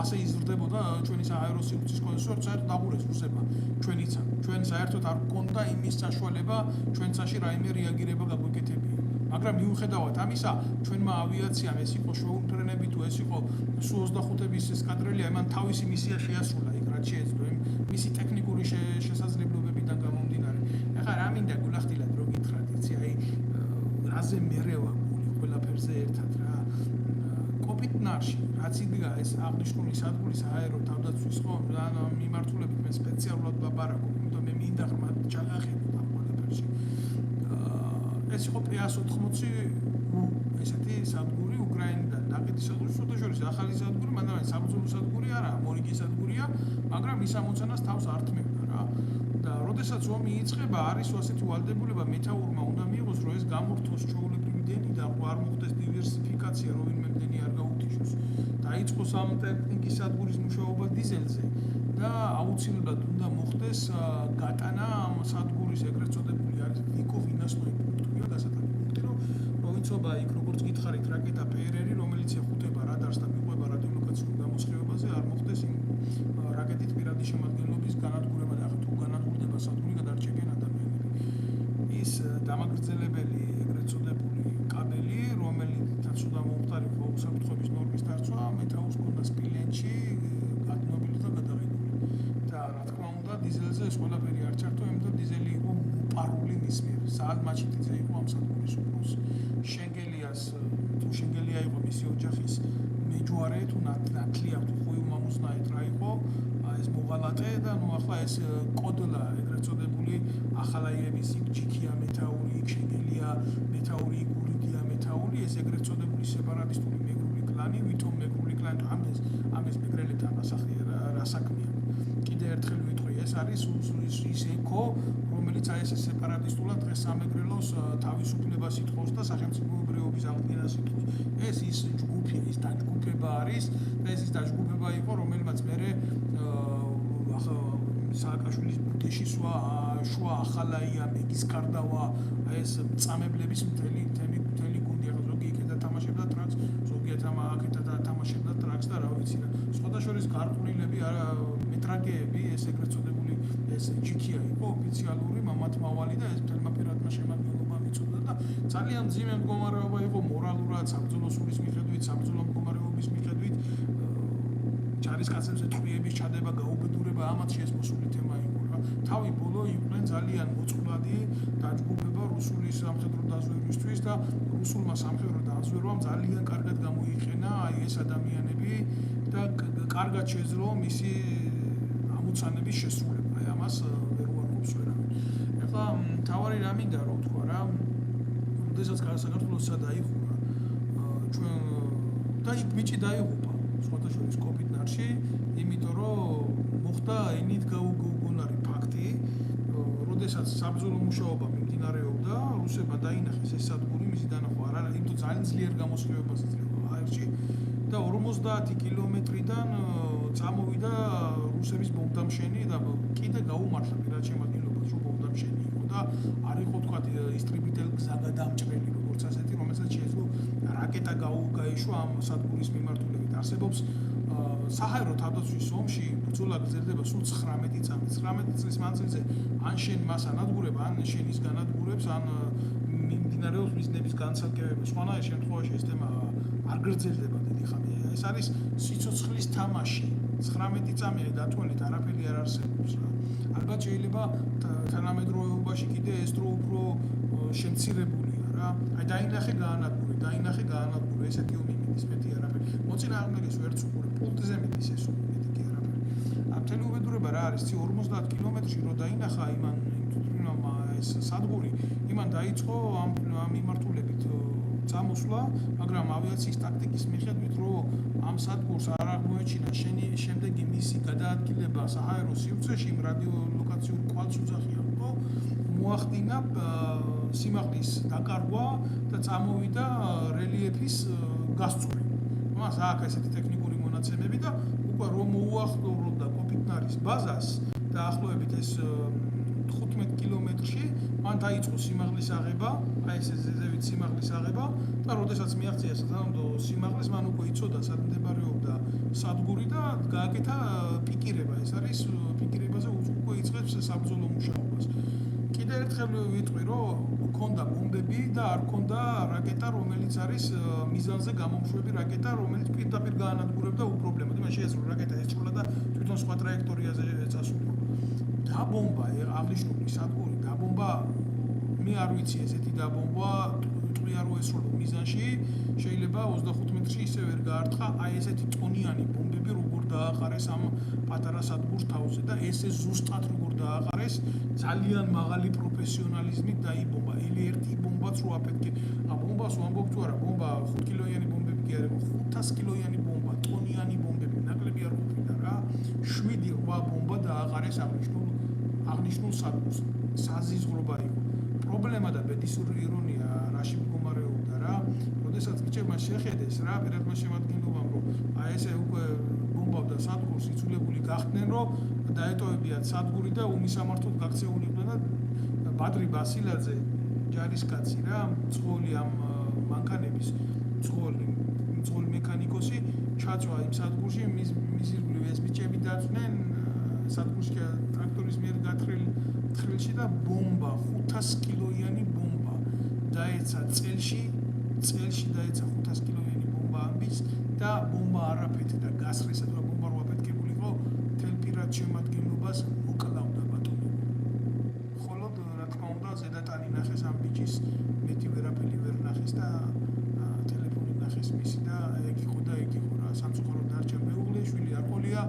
ასე იზრდებოდა ჩვენი საჰაერო სივრცის კონსორცი, საერთოდ დაღურეს რუსებმა ჩვენიცა. ჩვენ საერთოდ არ გქონდა იმის საშუალება ჩვენცაში რაიმე რეაგირება გაგვეკეთებია. მაგრამ მიუხედავად ამისა, ჩვენმა ავიაციამ ეს იყო შოუფრენები თუ ეს იყო სუ-25-ების ესკადრილია, მან თავისი მისია შეასრულა იქ, რაც შეეძლო მისი ტექნიკური შესაძლებლობებიდან გამომდინარე. ეხლა რა მინდა გულახდილად რო გითხრათ, იცი, აი რაზე მერევა გული ყველაფერზე ერთად რა. კოპიტნარში, რაც იდგა ეს აღნიშნული სადგური საჰაერო თავდაცვის ხო, მიმართულებით მე სპეციალურად ლაპარაკობ, იმიტომ მე მინდა რომ მათ ჩაახერხოთ ამ ყველაფერში. ეს იყო PS80 ესეთი სადგური უკრაინიდან ნაკეთი სადგური, შუათაშორის ახალი სადგური, მანდ საბრძოლო სადგური არა, მორიგი სადგურია, მაგრამ ის ამოცანას თავს არ თმევდა რა. და როდესაც ომი იწყება, არის ასეთი ვალდებულება მეთაურმა უნდა მიიღოს, რომ ეს გამორთოს ჩვეულებრივი დენი და არ მოხდეს დივერსიფიკაცია, რომ ვინმე დენი არ გაუთიშოს. დაიწყოს ამ ტექნიკის სადგურის მუშაობა დიზელზე და აუცილებლად უნდა მოხდეს გატანა ამ სადგურის ეგრეთ წოდებული არის ვიკოვინასნოი პუნქტია დასათანი პუნქტი, რომ მოიცობა იქ როგორც გითხარით რაკეტა PRR, რომელიც ეხუტება რადარს და მიყვება რადიოლოკაციურ გამოსხივებაზე, არ მოხდეს იმ რაკეტით პირადი შემადგენლობის განადგურება და თუ განადგურდება სადგური გადარჩებიან ადამიანები. ის დამაგრძელებელი ეგრეთ წოდებული კაბელი, რომელიცაც უნდა მომხდარიყო უსაფრთხოების ნორმის დარწვა, მეთაურს ჰქონდა სპილენჩი გადნობილი და გადაღებული. და რა თქმა უნდა, დიზელზე ეს ყველაფერი არ ჩართო, იმიტომ დიზელი იყო მოპარული მის მიერ. საალ მაჩიტიძე იყო ამ სადგურის უფროსი. შენგელიას თუ შენგელია იყო მისი ოჯახის მეჯვარე თუ ნათლია თუ ხუიუმამუზნაით რა იყო ეს მოღალატე და ნუ ახლა ეს კოდლა ეგრეთ წოდებული ახალაიების ჯიქია მეთაური, შენგელია მეთაური, გურიდია მეთაური, ეს ეგრეთ წოდებული სეპარატისტული მეგრული კლანი, ვითომ მეგრული კლანი ამის მეგრელებთან რა საქმეა. კიდე ერთხელ ვიტყვი, ეს არის ის ეკო, რომელიც აი ეს სეპარატისტულად დღეს სამეგრელოს თავისუფლებას ითხოვს და სახელმწიფოებრიობის აღდგენას ითხოვს. ეს ის ჯგუფია, ის დაჯგუფება არის და ეს ის დაჯგუფება იყო, რომელმაც მერე სააკაშვილის ბუდეში შუა ახალაია, მეგის კარდავა, ეს წამებლების მთელი გუნდი, ახლა ზოგი იქედა თამაშებდა ტრაქს, ზოგიერთი აქედა თამაშებდა ტრაქს და რა ვიცი რა. სხვადასხვა გარყვნილები, მეტრაგეები, ეს ეგრეთ წოდებული ეს ჯიქია იყო ოფიციალური მამათ მავალი და ეს თელმა პირადმა შემადგენლობა მიწოდა და ძალიან მძიმე მდგომარეობა იყო მორალურად, საბრძოლო სულის მიხედვით, საბრძოლო მდგომარეობის მიხედვით. ჯარისკაცებზე ტყვიების ჩადება, გაუბედურება, ამათ შესმოსული თემა იყო რა. თავი ბოლო იყვნენ ძალიან მოწყვლადი დაჯგუფება რუსული სამხედრო დაზვერვისთვის და რუსულმა სამხედრო დაზვერვამ ძალიან კარგად გამოიყენა აი ეს ადამიანები და კარგად შეძლო მისი ამოცანების შესრულება. აი ამას ვერ უარყოფს ვერავინ. ეხლა თავარი რა მინდა რომ თქვა რა, როდესაც საქართველოსა დაიხურა ჩვენ და იქ ბიჭი დაიღუპა სხვათა შორის კოპიტნარში, იმიტომ რომ მოხდა ენით გაუგონარი ფაქტი, როდესაც საბრძოლო მუშაობა მიმდინარეობდა, რუსებმა დაინახეს ეს სადგური, მისი დანახვა არ არის, იმიტომ ძალიან ძლიერ გამოსხივებას იძლევა აერში და 50 კილომეტრიდან წამოვიდა რუსების ბომბდამშენი და კიდე გაუმართლა პირად შემადგენლობას, რომ ბომბდამშენი იყო და არ იყო თქვა ისტრიბიტელ გზაგადამჭრელი როგორც ასეთი, რომელსაც შეეძლო რაკეტა გაიშვა ამ სადგურის მიმართულებით. არსებობს საჰაერო თავდაცვის ომში ბრძოლა გრძელდება სულ 19 წამი. 19 წლის მანძილზე ან შენ მას ანადგურებ, ან შენ ის განადგურებს, ან მიმდინარეობს მიზნების განცალკევება. სხვანაირ შემთხვევაში ეს თემა არ გრძელდება დიდი ხანი. ეს არის სიცოცხლის თამაში. 19 წამია დათვალეთ, არაფერი არ არსებობს რა. ალბათ შეიძლება თანამედროვეობაში კიდე ეს დრო უფრო შემცირებულია რა. აი დაინახე გაანადგურე, ესეთი ომი მიდის, მეტი არაფერი. მოწინააღმდეგეს ვერც უყურებ, პულტზე მიდის ეს ომი, მეტი კი არაფერი. მთელი უბედურება რა არის, 50 კილომეტრში რო დაინახა იმან ეს სადგური, იმან დაიწყო ამ მიმართულებით წამოსვლა, მაგრამ ავიაციის ტაქტიკის მიხედვით, რომ ამ სადგურს არ აღმოეჩინა შემდეგი მისი გადაადგილება საჰაერო სივრცეში, იმ რადიოლოკაციური კვალსუძახი იყო, მოახდინა სიმაღლის დაკარგვა და წამოვიდა რელიეფის გასწვრივ. მას აქვს ესეთი ტექნიკური მონაცემები და უკვე რომ მოუახლოვდა კოპიტნარის ბაზას დაახლოებით ეს 15 კილომეტრში, მან დაიწყო სიმაღლის აღება, აი ეს ზევით სიმაღლის აღება და როდესაც მიაღწია სათანადო სიმაღლეს, მან უკვე იცოდა სად მდებარეობდა სადგური და გააკეთა პიკირება. ეს არის პიკირებაზე უკვე იწყებს საბრძოლო მუშაობას. კიდევ ერთხელ ვიტყვი, რომ ქონდა ბომბები და არ ქონდა რაკეტა, რომელიც არის მიზანზე გამომშვები რაკეტა, რომელიც პირდაპირ გაანადგურებდა უპრობლემოდ. იმან შეეძლო რაკეტა ეჭვლა და თვითონ სხვა ტრაექტორიაზე წასულიყო. დაბომბა აღნიშნული სადგური, დაბომბა მე არ ვიცი ესეთი დაბომბა ტყვია რო ესრულო მიზანში, შეიძლება 25 მეტრში ისე ვერ გაარტყა, აი ესეთი ტონიანი ბომბები როგორ დააყარეს ამ პატარა სადგურს თავზე და ესე ზუსტად როგორ დააყარეს, ძალიან მაღალი პროფესიონალიზმით დაიბომბა. ერთი ბომბაც რო აფეთქე, ბომბას ვამბობ თუ არა, ბომბა 5 კილოიანი ბომბები კი არა, 500 კილოიანი ბომბა, ტონიანი ბომბები, ნაკლები არ ყოფილა რა. 7-8 ბომბა დააყარეს აღნიშნულ სადგურს. საზიზღრობა იყო. პრობლემა და ბედის ირონია რაში მდგომარეობდა რა, როდესაც ბიჭებმა შეხედეს რა პირადმა შემადგენლობამ, რომ აი ესე უკვე ბომბავდა სადგურს, იცვლებული გახდნენ, რომ დაეტოვებიათ სადგური და უმისამართოდ გაქცეულიყვნენ და ბადრი ბასილაძე ჯარისკაცი რა, მძღოლი ამ მანქანების მძღოლი მექანიკოსი ჩაწვა იმ სადგურში, მის ირგვლივ ეს ბიჭები დაწვნენ სადგურში ტრაქტორის მიერ გათხრილ თხრილში და ბომბა 500 კილოიანი ბომბა დაეცა წელში დაეცა 500 კილოიანი ბომბა ამბის და ბომბა არ აფეთქდა გასხრესად, რომ ბომბა რო აფეთქებულიყო, მთელ პირად შემადგენლობას მოკლავდა ბატონი. ხოლოდ რა თქმა უნდა ზედატანი ნახეს ამ ბიჭის, მეტი ვერაფერი ვერ ნახეს და ტელეფონი ნახეს მისი და ეგ იყო რა, სამწუხაროდ დარჩა მეუღლე, შვილი არ ყოლია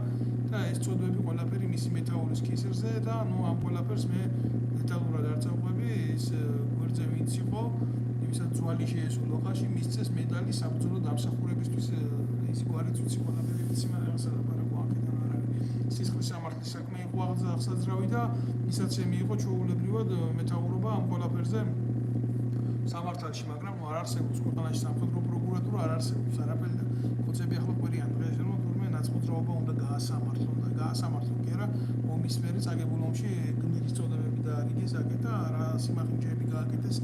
და ეს წოდები ყველაფერი მისი მეთაურის კისერზე და ამ ყველაფერს მე დეტალურად არ წავყვები, ის გვერდზე ვინც იყო, იმისაც ძვალი შეესო ლოყაში, მისცეს медали საბრძოლო დამსახურებისთვის, ის გვარიც ვიცი ყველაფერი ვიცი, მაგრამ ახლა ლაპარაკო აქედან არ არის. სისხლის სამართლის საქმე იყო აღსაძრავი და ისაც მიიღო ჩვეულებრივად მეთაურობა ამ ყველაფერზე სამართალში, მაგრამ არ არსებობს ქვეყანაში სამხედრო პროკურატურა, არ არსებობს არაფერი და ხოცები ახლა ყვერიან დღეს რომ თურმე ნაცმოძრაობა უნდა გაასამართლო კი არა, ომის მერე წაგებულ ომში გმირის წოდებები დაარიგეს აკეთა, რა სიმაღლეები გააკეთეს,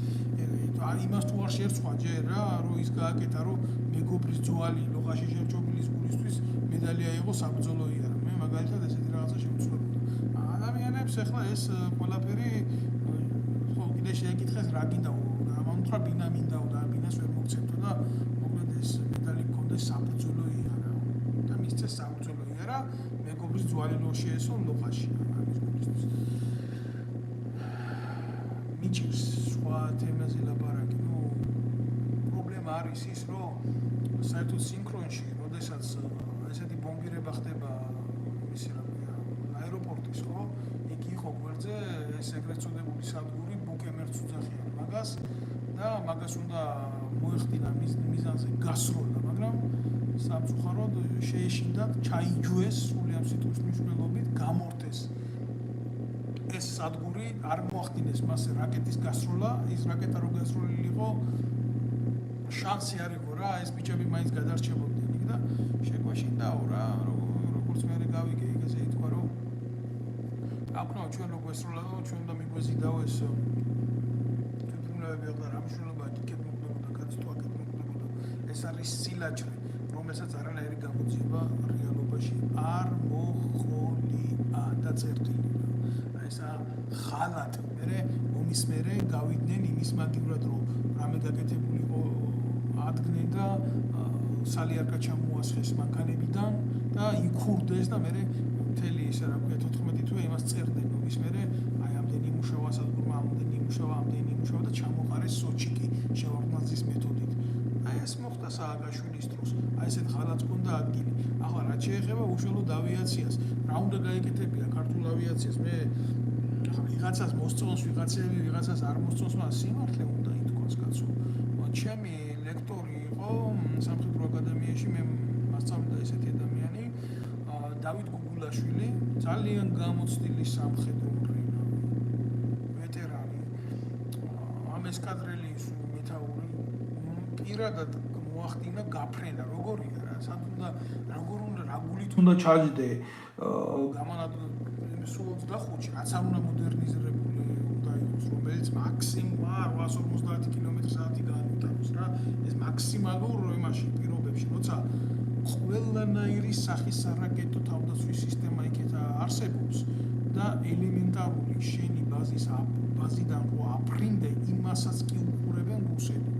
იმას თუ არ შეერწყვა ჯერ რა, რომ ის გააკეთა, რომ მეგობრის ძვალი ლოყაში შერჩობილის გულისთვის медали აიღო საბრძოლო იარა. მე მაგალითად ესეთი რაღაცა შევცვლებოდა. ადამიანებს ახლა ეს ყველაფერი ხო კიდე შეეკითხეს რა გინდაო, ამან უთხრა ბინა მინდაო და ბინას ვერ მოგცემთო და მოკლედ ეს медали კონდეს საბრძოლო იარა. და მისცეს საბრძოლო იარა მეგობრის ძვალი ლო შეესო ლოყაში ამის გულისთვის. მიჭირს სხვა თემაზე ლაპარაკი. პრობლემა არის ის, რომ საერთოდ სინქრონში, როდესაც ესეთი ბომბირება ხდება ისი რა ქვია, აეროპორტის, ხო? იქ იყო გვერდზე ეს ეგრეთ წოდებული სადგური ბუკემერც უძახიან მაგას და მაგას უნდა მოეხდინა მიზანზე გასროლა, მაგრამ სამწუხაროდ შეეშინდათ, ჩაიჯვეს სრულიად სიტყვის მნიშვნელობით, გამორთეს ეს სადგური, არ მოახდინეს მასზე რაკეტის გასროლა, ის რაკეტა რო გასროლილი იყო, შანსი არ იყო რა, ეს ბიჭები მაინც გადარჩებოდნენ იქ და შეგვაშინდაო რა, როგორც მე გავიგე, ეგეზე ითქვა, რომ აკნო ჩვენ რო გვესროლადო, ჩვენ უნდა მიგვეზიდაო ეს კეთილმოწყობილები და რა მნიშვნელობა კეთილმოწყობილობა გაცდვა კეთილმოწყობილობა. ეს არის სილაჯრე, რომელსაც არანაირი გამოძიება რეალობაში არ მოხდია და წერტილი. ესა ხალათ მერე ომის მერე გავიდნენ იმის მაგივრად რომ რამე გაკეთებული იყო ადგენენ და სალიარკა ჩამოასხეს მანქანებიდან და იქურდეს და მერე მთელი ესე რა ქვია 14 თვე იმას წერდნენ ომის მერე აი ამდენი იმუშავა სადგურმა ამდენი იმუშავა და ჩამოყარეს სოჩიკი შევარდნაძის მეთოდით აი ეს მოხდა სააკაშვილის დროს აი ესეთ ხალათს ჰქონდა ადგილი ახლა რაც შეეხება უშუალოდ ავიაციას რა უნდა გაეკეთებია ქართულ ავიაციას მე ვიღაცას მოსწონს ვიღაცები ვიღაცას არ მოსწონს მაგრამ სიმართლე უნდა ითქვას კაცო ჩემი ლექტორი იყო სამხედრო აკადემიაში მე მასწავლდა ესეთი ადამიანი დავით გუგულაშვილი ძალიან გამოცდილი სამხედრო მრინავი ვეტერანი ამ ესკადრელი მეთაური პირადად მოახდინა გაფრენა როგორია რა სათუნდა როგორ უნდა რა გულით უნდა ჩაჯდე გამანადო სულ 25-ში რაც არ უნდა მოდერნიზირებული უნდა იყოს რომელიც მაქსიმუმ 850 კმ/სთ გაანვითაროს რა ეს მაქსიმალურ იმაში პირობებში როცა ყველანაირი სახის სარაკეტო თავდაცვის სისტემა იქეთ არსებობს და ელემენტარული შენი ბაზიდან რო აფრინდე იმასაც კი უყურებენ რუსები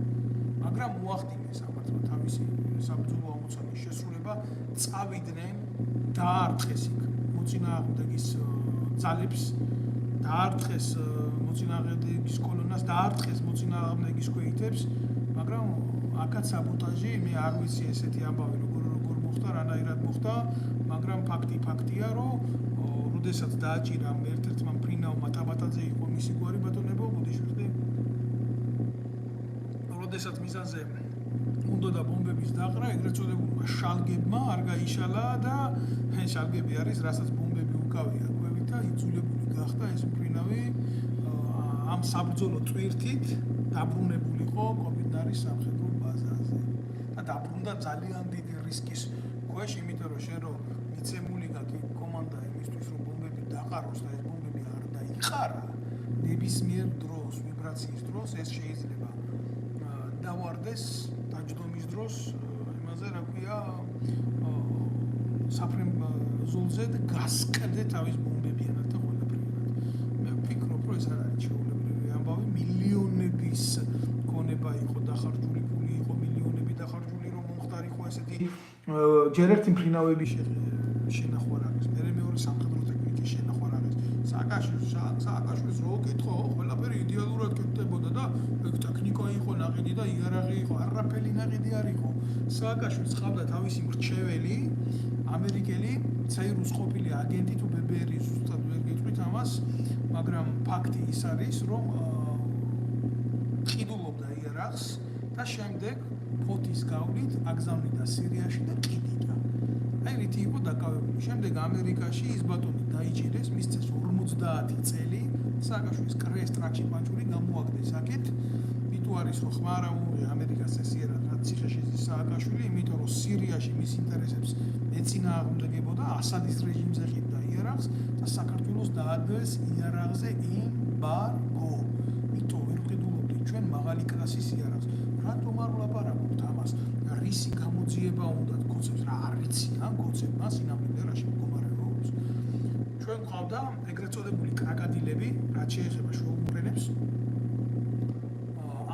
მაგრამ მოახდინეს ამათმა თავისი საბრძოლო ამოცანის შესრულება წავიდნენ დაარტყეს იქ მოწინააღმდეგის ძალებს დაარტყეს მოწინააღმდეგის კოლონას დაარტყეს მოწინააღმდეგის ქვეითებს მაგრამ აქაც საბოტაჟი მე არ ვიცი ესეთი ამბავი როგორ მოხდა რანაირად მოხდა მაგრამ ფაქტია რომ როდესაც დააჭირა ერთ-ერთმა მფრინავმა ტაბატაძე იყო მისი გვარი ბატონებო ბუდიშვილი როდესაც მიზანზე უნდა და ბომბების დაყრა ეგრეთ წოდებულმა შალგებმა არ გაიშალა და შალგები არის რასაც ბომბები უკავია კვებით და იძულებული გახდა ეს მფრინავი ამ საბრძოლო ტვირთით დაბრუნებულიყო კობინარის სამხედრო ბაზაზე და დაბრუნდა ძალიან დიდი რისკის ქვეშ იმიტომ რომ შენ რომ მიცემული გაქვს კომანდა იმისთვის რომ ბომბები დაყაროს და ეს ბომბები არ დაიყარა ნებისმიერ დროს ვიბრაციის დროს ეს შეიძლება დავარდეს დაჯდომის დროს იმაზე რა ქვია საფრენ-ზოლზე და გასკდე თავის ბომბებიანად და ყველაფერად მე ვფიქრობ რომ ეს არ არის შეულებრივი ამბავი მილიონების ქონება იყო დახარჯული ფული იყო მილიონები დახარჯული რომ მომხდარიყო ესეთი ჯერ ერთი მფრინავები შენახვა არის მე მეორე სამხედრო ტექნიკის შენახვა არის სააკაშვილის რო კითხო ყველაფერი იდეალურად კეთდებოდა და ეგ ტექნიკა იყო ნაყიდი და იარაღი იყო არაფერი ნაყიდი არ იყო სააკაშვილს ყავდა თავისი მრჩეველი ამერიკელი ცაირუს ყოფილი აგენტი თუ ბებერი ზუსტად ვერ გეტყვით ამას მაგრამ ფაქტი ის არის რომ ყიდულობდა იარაღს და შემდეგ ფოთის გავლით აგზავნიდა სირიაში და ყიდიდა აი რითი იყო დაკავებული შემდეგ ამერიკაში ის ბატონი დაიჭირეს მისცეს 50 წელი სააკაშვილის კრეს ტრაქში პანჭური გამოაგდეს აქეთ მითუ არის რომ ხმარაუნი ამერიკას ესიერა რაც ციხეში სააკაშვილი იმიტომ რომ სირიაში მის ინტერესებს ეწინააღმდეგებოდა ასადის რეჟიმზე ყიდდა იარაღს და საქართველოს დაადოს იარაღზე ემბარგო მითო ვერ ყიდულობდით ჩვენ მაღალი კლასის იარაღს რატომ არ ვლაპარაკობთ ამას რისი გამოძიება უნდა კოცებს რა არ ვიცი ამ კოცებმა სინამდვილეში მდგომარეობს ჩვენ ყავდა ეგრეთ წოდებული კრაკადილები რაც შეეხება შოუმფრენებს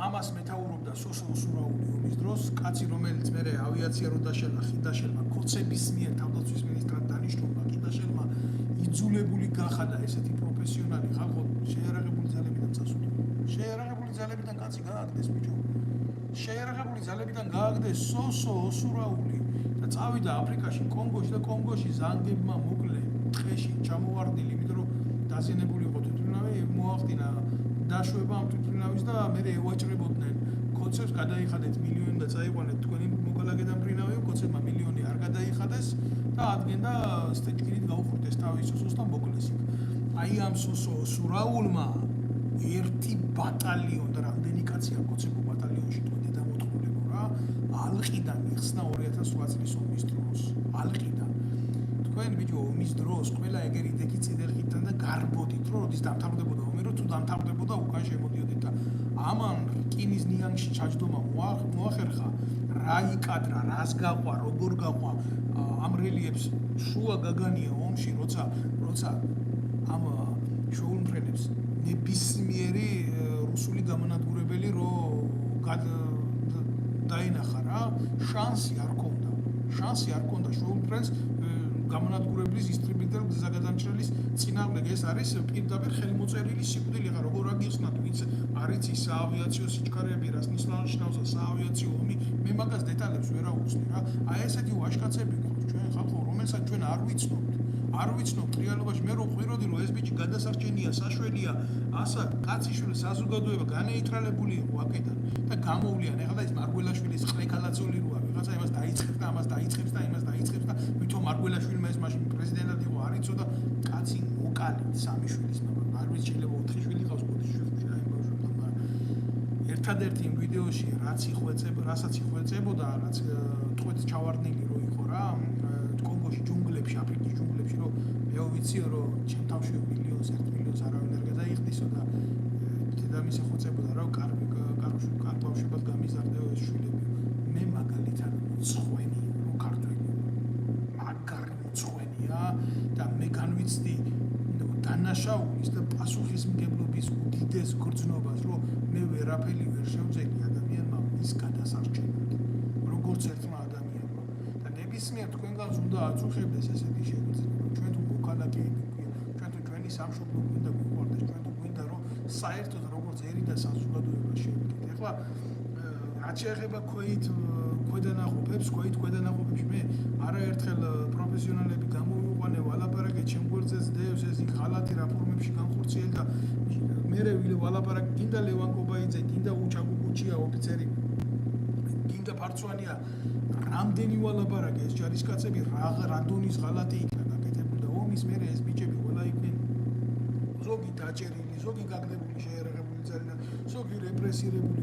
ამას მეთაურობდა სოსო სურაული ომის დროს კაცი რომელიც მე ავიაცია რო დაშელა ხიდაშელმა კოცების მიერ თავდაცვის მინისტრად დანიშნულმა ხიდაშელმა იძულებული გახადა ესეთი პროფესიონალი ხალხო შეიარაღებული ძალებიდან წასულიყო შეიარაღებული ძალებიდან კაცი გააგდეს ბიჭო. შეიარაღებული ძალებიდან გააგდეს სოსო ოსურაული და წავიდა აფრიკაში, კონგოში და კონგოში ზანგებმა მოკლე ტყეში ჩამოვარდნილი, იმიტომ რომ დაზიანებული იყო თვითმფრინავი, მოახდინა დაშვება ამ თვითმფრინავის და მე ევაჭრებოდნენ კოცებს, გადაიხადეთ მილიონი და წაიყვანეთ თქვენი მოკალაგე და მფრინავი, კოცებმა მილიონი არ გადაიხადეს და ადგენდა სტეჭკინით გაუხურდეს თავის სოსოს და მოკლეს. აი ამ სოსო ოსურაულმა ერთი ბატალიონი და რამდენი კაცი ამ კოცებო ბატალიონში თქვენი დამოწყვილებო რა, ალყიდან იხსნა 2008 წლის ომის დროს. ალყიდან. თქვენ ბიჭო ომის დროს ყველა ეგერი დეკი წინერხიდან და გარბოდით, რომ როდის დამთავრდებოდა ომი, რომ თუ დამთავრდებოდა უკან შემოდიოდით და ამან რკინის ნიანგში ჩაჯდომა მოახერხა, რა იკადრა, რას გაყვა, როგორ გაყვა ამ რელიეფს შუა გაგანია ომში, როცა ამ შოუმფრენებს ნებისმიერი რუსული გამანადგურებელი რო დაინახა რა, შანსი არ ქონდა შოუმფრენს გამანადგურებლის დისტრიბიუტერ გზაგადამჭრელის წინააღმდეგ. ეს არის პირდაპირ ხელმოწერილი სიკვდილი, ხა როგორ აგიხსნათ, ვინც არ იცი საავიაციო სიჩქარეები, რას ნიშნავს საავიაციო ომი, მე მაგას დეტალებს ვერ აუხსნი რა. აი ესეთი ვაჟკაცები გვყავს ჩვენ ხალხო, რომელსაც ჩვენ არ ვიცნობთ რეალობაში. მე რო ყვიროდი რომ ეს ბიჭი გადასარჩენია, საშვენია, ასა კაციშვილი საზოგადოება განეიტრალებული იყო აქედან და გამოვლიან. ეხლა ის მარგველაშვილის ყლეკალაძოლი როა, ვიღაცა იმას დაიწყებს და ამას დაიწყებს და იმას დაიწყებს და ვითომ მარგველაშვილმა ეს მაშინ პრეზიდენტად იყო არ იცოდა, კაცი მოკალით სამი შვილის მამა. არ ვიცი შეიძლება 4 შვილი ყავს, 5 შვილი რა იმ ბავშვებთან, მაგრამ ერთადერთი იმ ვიდეოში რასაც იხვეწებოდა, რაც თქვით ჩავარდნილი რო იყო რა, კონგოში ჯუნგლებში, აფრიკის ჯუნგლებში, რომ მე ვიციო რომ ჩემ თავში მილიონს 1 მილიონს არავინ არ გადაიხდისო და დედამისი ხოცებოდა რა კარგ ბავშვებად გამიზარდეო ეს შვილები. მე მაგალითად მწხვენი რომ ქართველი მაგარი მწხვენია და მე განვიცდი დანაშაულის და პასუხისმგებლობის უდიდეს გრძნობას, რომ მე ვერაფერი ვერ შევძელი ადამიანმა მის გადასარჩენად, როგორც ერთმა ადამიანმა. და ნებისმიერ თქვენგანს უნდა აწუხებდეს ესეთი შეგრძნება. ჩვენ თუ მოქალაქეები გვია, ჩვენ თუ ჩვენი სამშობლო გვინდა გვიყვარდეს, ჩვენ თუ გვინდა რომ საერთოდ როგორც ერი და საზოგადოება შევიდეთ. ეხლა რაც შეეხება ქვედანაყოფებში მე არაერთხელ პროფესიონალები გამოვიყვანე ვალაპარაკე ჩემ გვერდზე ზდევს ეს იქ ღალატი რაფორმებში განხორციელი და მე ვალაპარაკე გინდა ლევან კობაიძე, გინდა უჩაგუკუჩია ოფიცერი, გინდა ფარცვანია, რამდენი ვალაპარაკე ეს ჯარისკაცები რა დონის ღალატი იქნა გაკეთებული და ომის მერე ეს ბიჭები ყველა იყვნენ ზოგი დაჭერილი, ზოგი გაგდებული შეიარაღებული ძალიდან, ზოგი რეპრესირებული.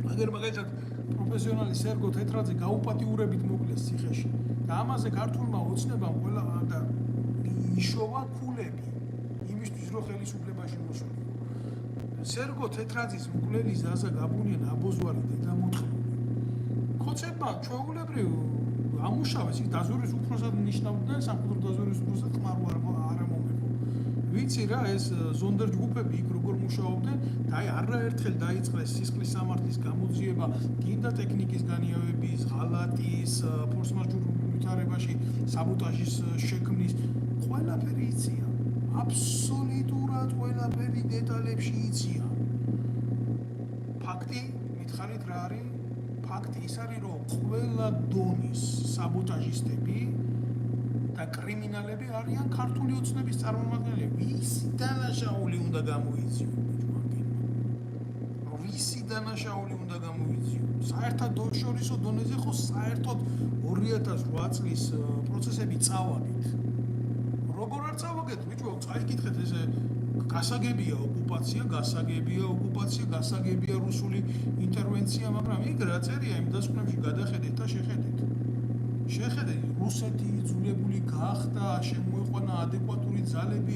მაგალითად პროფესიონალი სერგო თეთრაძე გაუპატიურებით მოკლეს ციხეში და ამაზე ქართულმა ოცნებამ ყველა და იშოვა ქულები იმისთვის რომ ხელისუფლებაში მოსულიყო. სერგო თეთრაძის მკვლელი ზაზა გაბუნია აბოზვარი დედამოთხოვნი. კოცებმა ჩვეულებრივ ამუშავეს, იქ დაზვერვის უფროსად ნიშნავდნენ, სამხედრო დაზვერვის უფროსად ხმარო არ ამომეყო. ვიცი რა ეს ზონდერ ჯგუფები იქ როგორ მუშაობდნენ და აი არაერთხელ დაიწყეს სისხლის სამართლის გამოძიება, გინდა ტექნიკის განიავების, ღალატის, ფორსმაჟორ ვითარებაში, საბოტაჟის შექმნის, ყველაფერი იციან. აბსოლუტურად ყველაფერი დეტალებში იციან. ფაქტი, მითხარით რა არის? ფაქტი ის არის, რომ ყველა დონის საბოტაჟისტები და კრიმინალები არიან ქართული ოცნების წარმომადგენლები. ვისი დანაშაული უნდა გამოიძიო ბიჭო? ვისი დანაშაული უნდა გამოიძიო? საერთაშორისო დონეზე ხო საერთოდ 2008 წლის პროცესები წავაგეთ. როგორ არ წავაგეთ ბიჭო? წაიკითხეთ ესე გასაგებია ოკუპაცია, გასაგებია რუსული ინტერვენცია, მაგრამ იქ რა წერია იმ დასკვნებში გადახედეთ და შეხედეთ. რუსეთი იძულებული გახდა შემოეყვანა ადეკვატური ძალები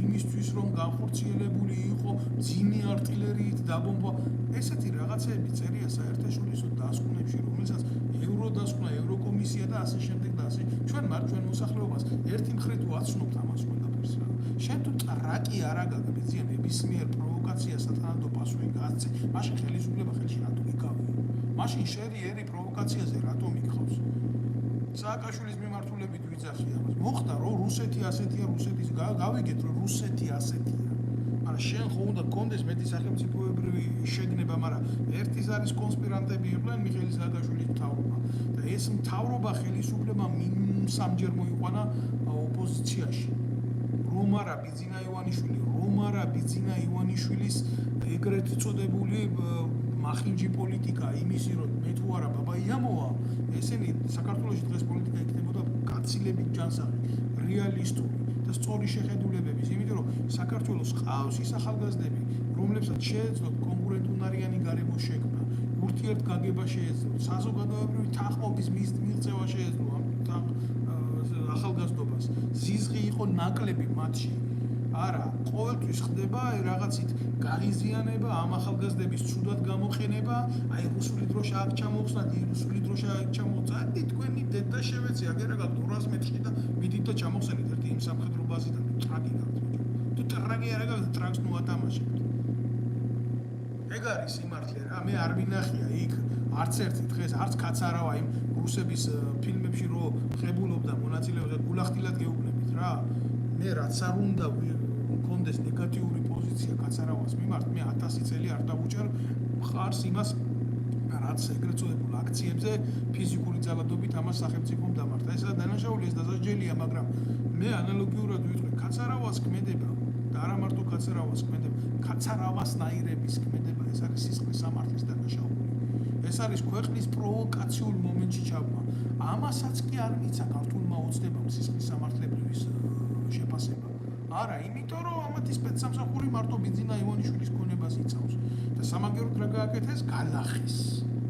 იმისთვის, რომ განხორციელებული იყო ძიმე артиლერიით დაბომბვა. ესეთი რაღაცები წერია საერთაშორისო დასკვნებში, რომელსაც ევროდასკვნა, ევროკომისია და ასე შემდეგ და ასე. ჩვენ მოსახლეობას ერთი მხრით ვაცნობთ ამას ყველაფერს რა. შენ თუ ტრაკი არ აგაგბიზია ნებისმიერ პროვოკაციას სათანადო პასუხი გააცე, მაშინ ხელისუფლება ხელში რატომ იკავია? მაშინ შერი ერი პროვოკაციაზე რატომ იკავს? სააკაშვილის მიმართულებით ვიძახი ამას. მოხდა რომ რუსეთი ასეთია, გავიგეთ რომ რუსეთი ასეთია. მაგრამ შენ ხო უნდა გქონდეს მეტი სახელმწიფოებრივი შეგნება, მაგრამ ერთის არის კონსპირანტები იყვნენ მიხეილ სააკაშვილის მთავრობა და ეს მთავრობა ხელისუფლება მინიმუმ სამჯერ მოიყვანა ოპოზიციაში. რომ არა ბიძინა ივანიშვილის ეგრეთ წოდებული მახინჯი პოლიტიკა იმისი რომ მე თუ არა ბაბაია მოვა, ესენი საქართველოში დღეს პოლიტიკა იქნებოდა გაცილებით ჯანსაღი, რეალისტური და სწორი შეხედულებების, იმიტომ რომ საქართველოს ყავს ის ახალგაზრდები, რომლებსაც შეეძლოთ კონკურენტუნარიანი გარემო შექმნა, ურთიერთგაგება შეეძლოთ, საზოგადოებრივი თანხმობის მიღწევა შეეძლო ამ ახალგაზრდობას, ზიზღი იყო ნაკლები მათში. არა, ყოველთვის ხდება რაღაცით გაღიზიანება, ამ ახალგაზრდების ცუდად გამოყენება, აი რუსული დროშა აქ ჩამოხსნათ, რუსული დროშა აქ ჩამოხსნათ, თქვენი დედა შევეცი, აგერაგალ 200 მეტრში და მიდით და ჩამოხსენით ერთი იმ სამხედრო ბაზიდან, ტრაკი გაქვთ. თუ ტრაკი არ აგავთ, ტრაკს ნუ ატამაშებთ. ეგ არის სიმართლე რა, მე არ მინახია იქ არც ერთი დღეს, არც კაც არავა იმ რუსების ფილმებში რო ღებულობდა მონაწილეობას და გულახდილად გეუბნებით რა. მე რაც არ უნდა მქონდეს ნეგატიური პოზიცია კაცარავას მიმართ, მე 1000 წელი არ დავუჭერ მხარს იმას, რაც ეგრეთ წოდებულ აქციებზე ფიზიკური ძალადობით ამას სახელმწიფომ დამართა. ესაა დანაშაული, ეს დასაჯელია, მაგრამ მე ანალოგიურად ვიტყვი, კაცარავას ქმედება და არა მარტო კაცარავას ქმედება, კაცარავასნაირების ქმედება, ეს არის სისხლის სამართლის დანაშაული. ეს არის ქვეყნის პროვოკაციულ მომენტში ჩაბმა. ამასაც კი არ მიცა ქართულმა ოცნებამ სისხლის სამართლებრივის შეფასება. არა, იმიტომ რომ ამათი სპეცსამსახური მარტო ბიძინა ივანიშვილის ქონებას იცავს და სამაგიეროდ რა გააკეთეს? გალახეს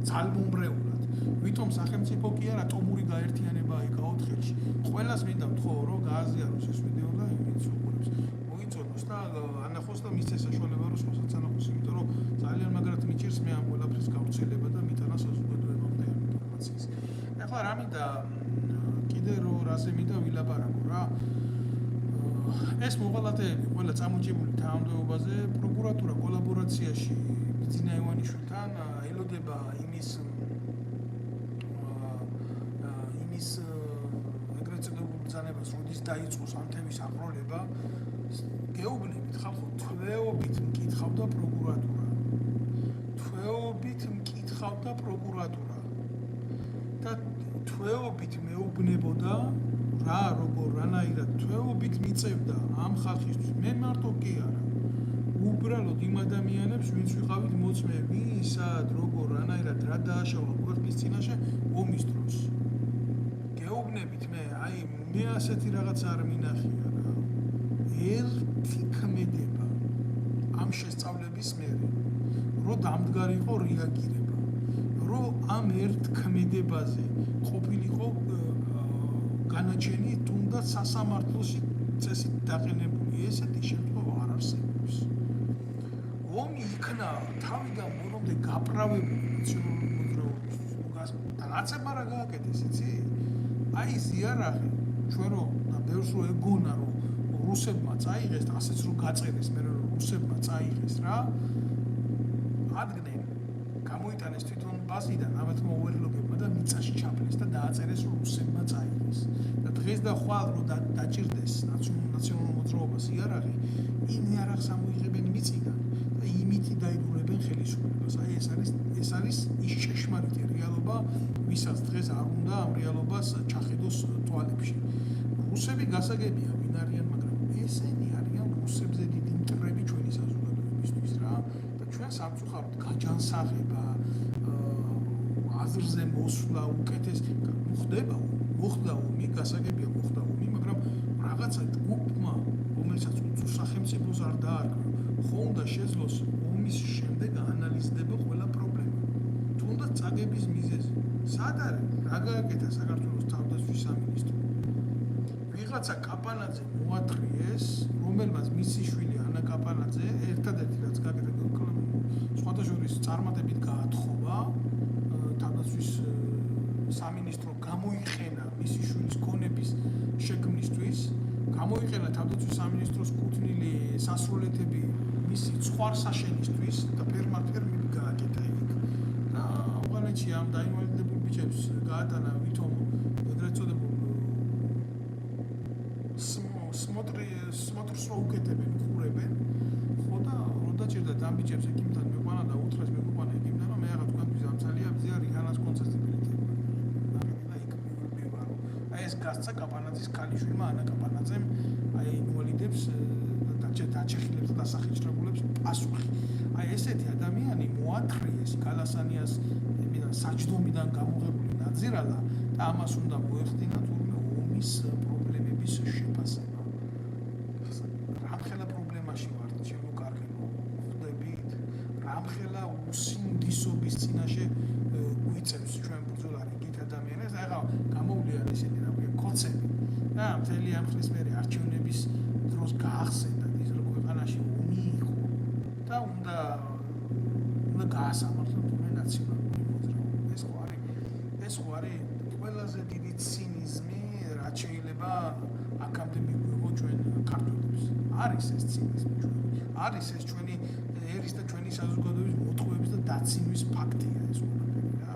ძალმომრეულად. ვითომ სახელმწიფო კი არა, ატომური გაერთიანება იკავოთ ხელში. ყველას მინდა ვთხოვო, რომ გააზიაროს ეს ვიდეო და ვინც უყურებს, მოიწონოს და ანახოს და მისცეს საშუალება რომ სხვასაც ანახოს, იმიტომ რომ ძალიან მაგრად მიჭირს მე ამ ყველაფრის გავრცელება და მიტანა საზოგადოებამდე ამ ინფორმაციის. ეხლა რა მინდა კიდე რო რაზე მინდა ვილაპარაკო რა. ეს მოღალატეები ყველა წამოჭიმული თანამდებობაზე პროკურატურა კოლაბორაციაში ბიძინა ივანიშვილთან ელოდება იმის ეგრეთ წოდებულ ბრძანებას, როდის დაიწყოს ამ თემის აღროლება, გეუბნებით ხალხო, თვეობით მკითხავდა პროკურატურა და თვეობით მეუბნებოდა რა როგორ რანაირად თვეობით მიწევდა ამ ხალხისთვის. მე მარტო კი არა, უბრალოდ იმ ადამიანებს, ვინც ვიყავით მოწმე, ვისად როგორ რანაირად რა დააშავა ქვეყნის წინაშე ომის დროს. გეუბნებით მე ასეთი რაღაც არ მინახია რა. ერთი ქმედება ამ შესწავლების მერე, რომ დამდგარი იყო რეაგირება, რომ ამ ერთ ქმედებაზე ყოფილიყო განაჩენი თუნდაც სასამართლოში წესით დაყენებული, ესეთი შემთხვევა არ არსებობს. ომი იქნა თავიდან ბოლომდე გაправებული ნაციონალური მოძრაობისთვის. და რაცება რა გააკეთეს, იცი? აი ზიარაღი, ჩვენ რომ და ბევრს რო ეგონა რომ რუსებმა წაიღეს და ასეც რო გაწერეს, მე რომ რუსებმა წაიღეს რა, ადგნენ გამოიტანეს თვითონ ბაზიდან ამათ მოუერლობებმა და მიწაში ჩაფლეს და დააწერეს რომ რუსებმა წაიღეს. და დღეს და ხვალ რო დაჭირდეს ნაციონალურ მოძრაობას იარაღი, იმ იარაღს ამოიღებენ მიწიდან და იმითი დაიბრუნებენ ხელისუფლებას. აი ეს არის ის ჭეშმარიტი რეალობა, ვისაც დღეს არ უნდა ამ რეალობას ჩახედოს თვალებში. რუსები გასაგებია ვინ არიან, მაგრამ ესენი არიან რუსებზე დიდი მტრები ჩვენი საზოგადოებისთვის რა. და ჩვენ სამწუხაროდ გაჯანსაღება, აზრზე მოსვლა, უკეთეს მოხდა ომი, გასაგებია მოხდა ომი, მაგრამ რაღაცა ჯგუფმა, რომელსაც უწუ სახელმწიფოს არ დაარქვა, ხო უნდა შეძლოს ომის შემდეგ აანალიზდება ყველა პრობლემა. თუნდაც წაგების მიზეზი. სად არის? რა გააკეთა საქართველოს თავდაცვის სამინისტრო? ვიღაცა კაპანაძე მოათრიეს, რომელმაც მისი შვილი ანა კაპანაძე ერთადერთი რაც გააკეთა, სხვათა შორის წარმატებით გაათხოვა თავდაცვის სამინისტრო გამოიყენა მისი შვილის ქონების შექმნისთვის, გამოიყენა თავდაცვის სამინისტროს კუთვნილი სასრულეთები მისი ცხვარსაშენისთვის და ფერმები გააკეთა იქ. და ავღანეთში ამ დაინვალიდებულ ბიჭებს გაატანა ვითომ ეგრეთ წოდებულ სმოტრს რო უკეთებენ, ხურებენ, დაჭირდა ამ ბიჭებს ეკიმთან მეყვანა და უთხრეს მეყვანა ეკიმთან რომ მე ახლა თქვენთვის ამცალია ბზია რიჰანას კონცერტზე ბილეთები და იქ მივარ აი ეს გასცა კაპანაძის ქალიშვილმა ანა კაპანაძემ აი ინვალიდებს დაჩეხილებს და დასახიჭრებულებს პასუხი აი ესეთი ადამიანი მოათხრიეს გალასანიას საჯდომიდან გამოღებული ნაძირალა და ამას უნდა მოეხდინა თურმე ომის პრობლემების შეფასება რამხელა პრობლემაში ვართ ჩემო კარგებო ხვდებით რამხელა უსინდისობის წინაშე გვიწევს ჩვენ ბრძოლა რიგით ადამიანებს ახლა გამოვლიან ისინი რა ქვია კოცები და მთელი ამ ხნის მერე არჩევნების დროს გაახსენდათ ის რომ ქვეყანაში ომი იყო და უნდა გაასამართლოს ნაციონალური მოძრაობა ეს ხო არის ყველაზე დიდი ცინიზმი რაც შეიძლება აქამდე მიგვიღო ჩვენ ქართველებს არის ეს ცინიზმი არის ეს ჩვენი ერის და ჩვენი საზოგადოების მოტყუების და დაცინვის ფაქტია ეს ყველაფერი რა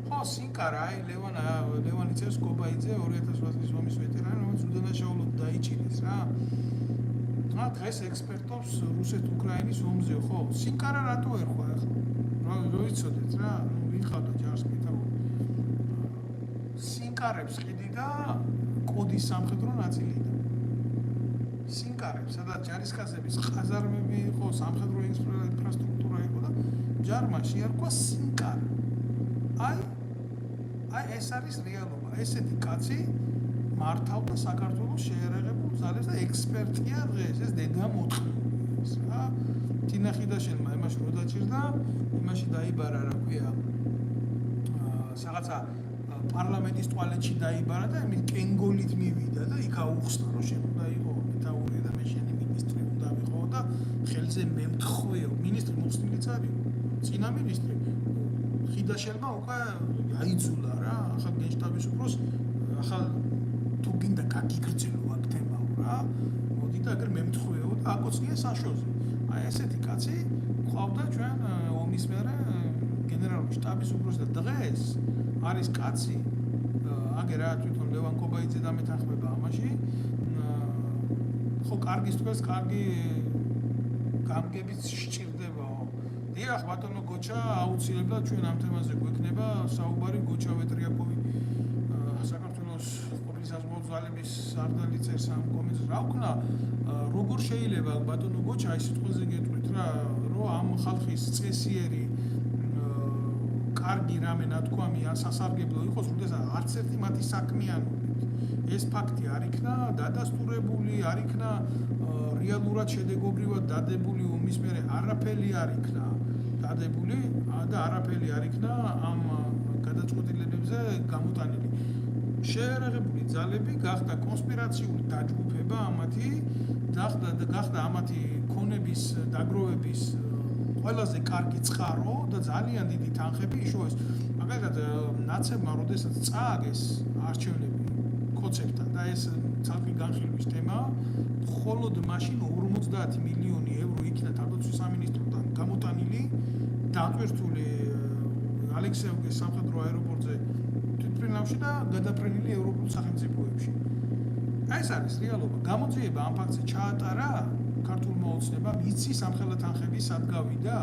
ხო სინკარა აი ლევანი ცესკობაიძე 2008 წლის ომის ვეტერანი რომელიც უდანაშაულოდ დაიჭირეს რა დღეს ექსპერტობს რუსეთ-უკრაინის ომზე ხო სინკარა რატო ერქვა ახლა რა იცოდეთ რა ვიხავდა ჯარს მეთაური სინკარებს ყიდი და კოდის სამხედრო ნაწილია სინკარებს სადაც ჯარისკაცების ყაზარმები იყო სამხედრო ინფრასტრუქტურა იყო და ჯარმა შეარქვა სინკარა აი ეს არის რეალობა ესეთი კაცი მართავდა საქართველოს შეერაღებულ ძალებს და ექსპერტია დღეს ეს დედა მოწყობს რა ტინა ხიდაშენმა იმაში რო დაჭირდა იმაში დაიბარა რა ქვია რაღაცა პარლამენტის ტუალეტში დაიბარა და იმით კენგოლით მივიდა და იქ აუხსნა რომ შენ უნდა იყო მეთაური და მე შენი მინისტრი უნდა ვიყო და ხელზე მე მთხოვეო მინისტრი მოხსნილიც არის წინა მინისტრი ხიდაშენმა უკვე აიძულა რა ახალ გენშტაბის უფროს ახალ თუ გინდა გაგიგრძელო აქ თემაო რა მოდი და აგერ მე მთხოვეო და აკოცნია საშოზე აი ესეთი კაცი ყავდა ჩვენ ომის მერე გენერალური შტაბის უფროსი და დღეს არის კაცი აგერ რა თვითონ ლევან კობაიძე დამეთანხმება ამაში ხო კარგის თქვენს კარგი გამგებით სჭირდებაო დიახ ბატონო გოჩა აუცილებლად ჩვენ ამ თემაზე გვექნება საუბარი გოჩა ვეტრიაკოვი საქართველოს ყოფილი საზღვაო ძალების სარდალი წერს ამ კომენტს რა ვქნა როგორ შეიძლება ბატონო გოჩა აი სიტყვაზე გეტყვით რა რომ ამ ხალხის წესიერი კარგი რამე ნათქვამი სასარგებლო იყოს როდესაც არც ერთი მათი საქმიანობით ეს ფაქტი არ იქნა დადასტურებული არ იქნა რეალურად შედეგობრივად დადებული ომის მერე არაფერი არ იქნა დადებული და არაფერი არ იქნა ამ გადაწყვეტილებებზე გამოტანილი შეერაღებული ძალები გახდა კონსპირაციული დაჯგუფება ამათი გახდა ამათი ქონების დაგროვების ყველაზე კარგი წყარო და ძალიან დიდი თანხები იშოვეს. მაგალითად, ნაცებმა როდესაც წააგეს არჩევნები კოცებთან და ეს ცალკე განხილვის თემა, მხოლოდ მაშინ 50 მილიონი ევრო იქნა თავდაცვის სამინისტროდან გამოტანილი, დატვირთული ალექსეევკის სამხედრო აეროპორტზე თვითმფრინავში და გადაფრენილი ევროპულ სახელმწიფოებში. აი ეს არის რეალობა. გამოძიება ამ ფაქტზე ჩაატარა ქართულმა ოცნებამ იცი სამხელა თანხები სად გავიდა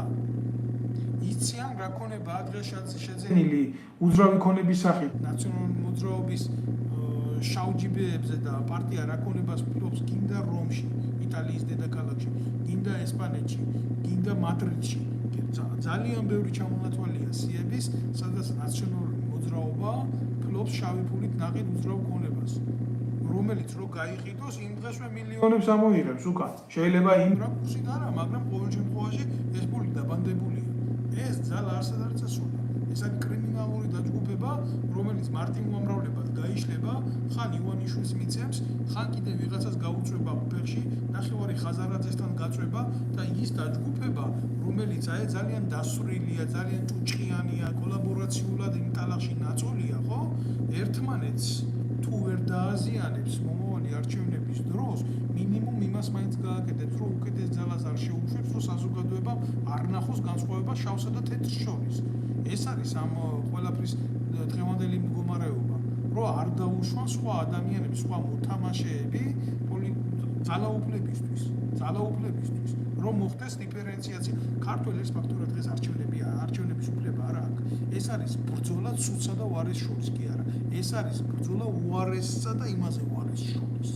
იციან რა ქონება დღეს შეძენილი უძრავი ქონების სახით ნაციონალური მოძრაობის შაუჯიბეებზე და პარტია რა ქონებას ფლობს გინდა რომში იტალიის დედაქალაქში გინდა ესპანეთში გინდა მადრიდში ძალიან ბევრი ჩამონათვალია სიების სადაც ნაციონალური მოძრაობა ფლობს შავი ფულით ნაყიდ უძრავ ქონებას რომელიც რო გაიყიდოს იმ დღესვე მილიონებს ამოიღებს უკან. შეიძლება იმ რაკურსით არა, მაგრამ ყოველ შემთხვევაში ეს ფული დაბანდებულია. ეს ძალა არსად არ წასულა. ეს არის კრიმინალური დაჯგუფება, რომელიც მარტივ მომრავლებად გაიშლება, ხან ივანიშვილს მიცემს, ხან კიდე ვიღაცას გაუწვება ფეხში, ნახევარი ხაზარაძესთან გაწვება და ის დაჯგუფება, რომელიც აი ძალიან დასვრილია, ძალიან ჭუჭყიანია, კოლაბორაციულად იმ ტალახში ნაწოლია, ხო? ერთმანეთს თუ ვერ დააზიანებს მომავალი არჩევნების დროს, მინიმუმ იმას მაინც გააკეთებს, რომ უკეთეს ძალას არ შეუშვებს, რომ საზოგადოებამ არ ნახოს განსხვავება შავსა და თეთრს შორის. ეს არის ამ ყველაფრის დღევანდელი მდგომარეობა, რომ არ დაუშვან სხვა ადამიანები, სხვა მოთამაშეები ძალაუფლებისთვის. რომ მოხდეს დიფერენციაცია. ქართველ ეს ფაქტორად დღეს არჩევნების უფლება არ აქვს. ეს არის ბრძოლა ცუდსა და უარეს შორის კი არა. ეს არის ბრძოლა უარესსა და იმაზე უარეს შორის.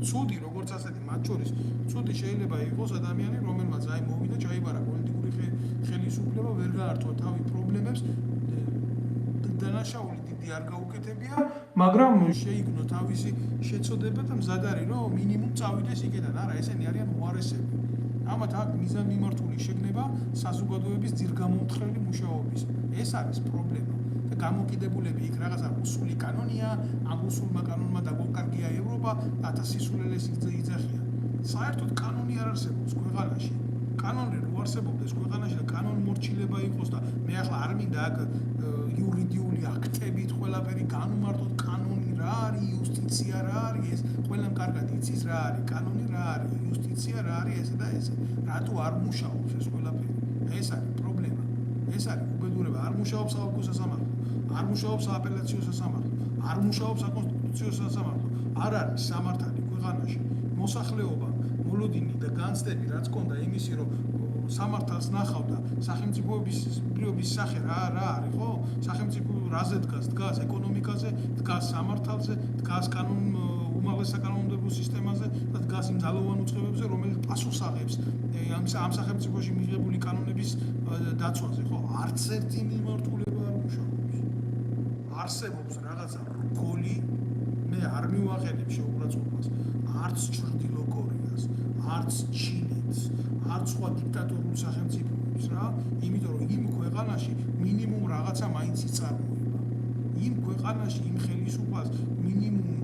ცუდი როგორც ასეთი მათ შორის ცუდი შეიძლება იყოს ადამიანი რომელმაც აი მოვიდა ჩაიბარა პოლიტიკური ხელისუფლება ვერ გაართვა თავის პრობლემებს დანაშაული დიდი არ გაუკეთებია მაგრამ შეიგნო თავისი შეცოდება და მზად არის რომ მინიმუმ წავიდეს იქიდან არა ესენი არიან უარესები ამათ აქ მიზანმიმართული შეგნება საზოგადოების ძირგამომთხრელი მუშაობის ეს არის პრობლემა და გამოკიდებულები იქ რაღაცა უსული კანონია ამ უსულმა კანონმა დაგოკარგია ევროპა და სისულელეს იძახიან საერთოდ კანონი არ არსებობს ქვეყანაში კანონი რო არსებობდეს ქვეყანაში და კანონმორჩილება იყოს და მე ახლა არ მინდა აქ იურიდიული აქტებით ყველაფერი განუმარტოთ კანონი რა არის იუსტიცია რა არის ეს ყველამ კარგად იცის რა არის კანონი რა არის იუსტიცია რა არის ესე და ესე რატო არ მუშაობს ეს ყველაფერი ეს არის პრობლემა ეს არის უბედურება არ მუშაობს საალკო სასამართლო არ მუშაობს სააპელაციო სასამართლო არ მუშაობს საკონსტიტუციო სასამართლო არ არის სამართალი ქვეყანაში მოსახლეობა მოლოდინი და განცდები რაც კონდა იმისი რომ სამართალს ნახავდა სახელმწიფოების სახე რა არის ხო სახელმწიფო რაზე დგას ეკონომიკაზე დგას სამართალზე დგას უმაღლეს საკანონმდებლო სისტემაზე და დგას იმ ძალოვან უწყებებზე რომელიც პასუხს აღებს ამ სახელმწიფოში მიღებული კანონების დაცვაზე ხო არც ერთი მიმართულება არ მუშაობს არსებობს რაღაცა რგოლი მე არ მივაყენებ შეურაცხყოფას არც ჩრდილო კორეას არც ჩინეთს არც სხვა დიქტატორულ სახელმწიფოებს რა იმიტომ რომ იმ ქვეყანაში მინიმუმ რაღაცა მაინც იწარმოება იმ ქვეყანაში იმ ხელისუფლებას მინიმუმ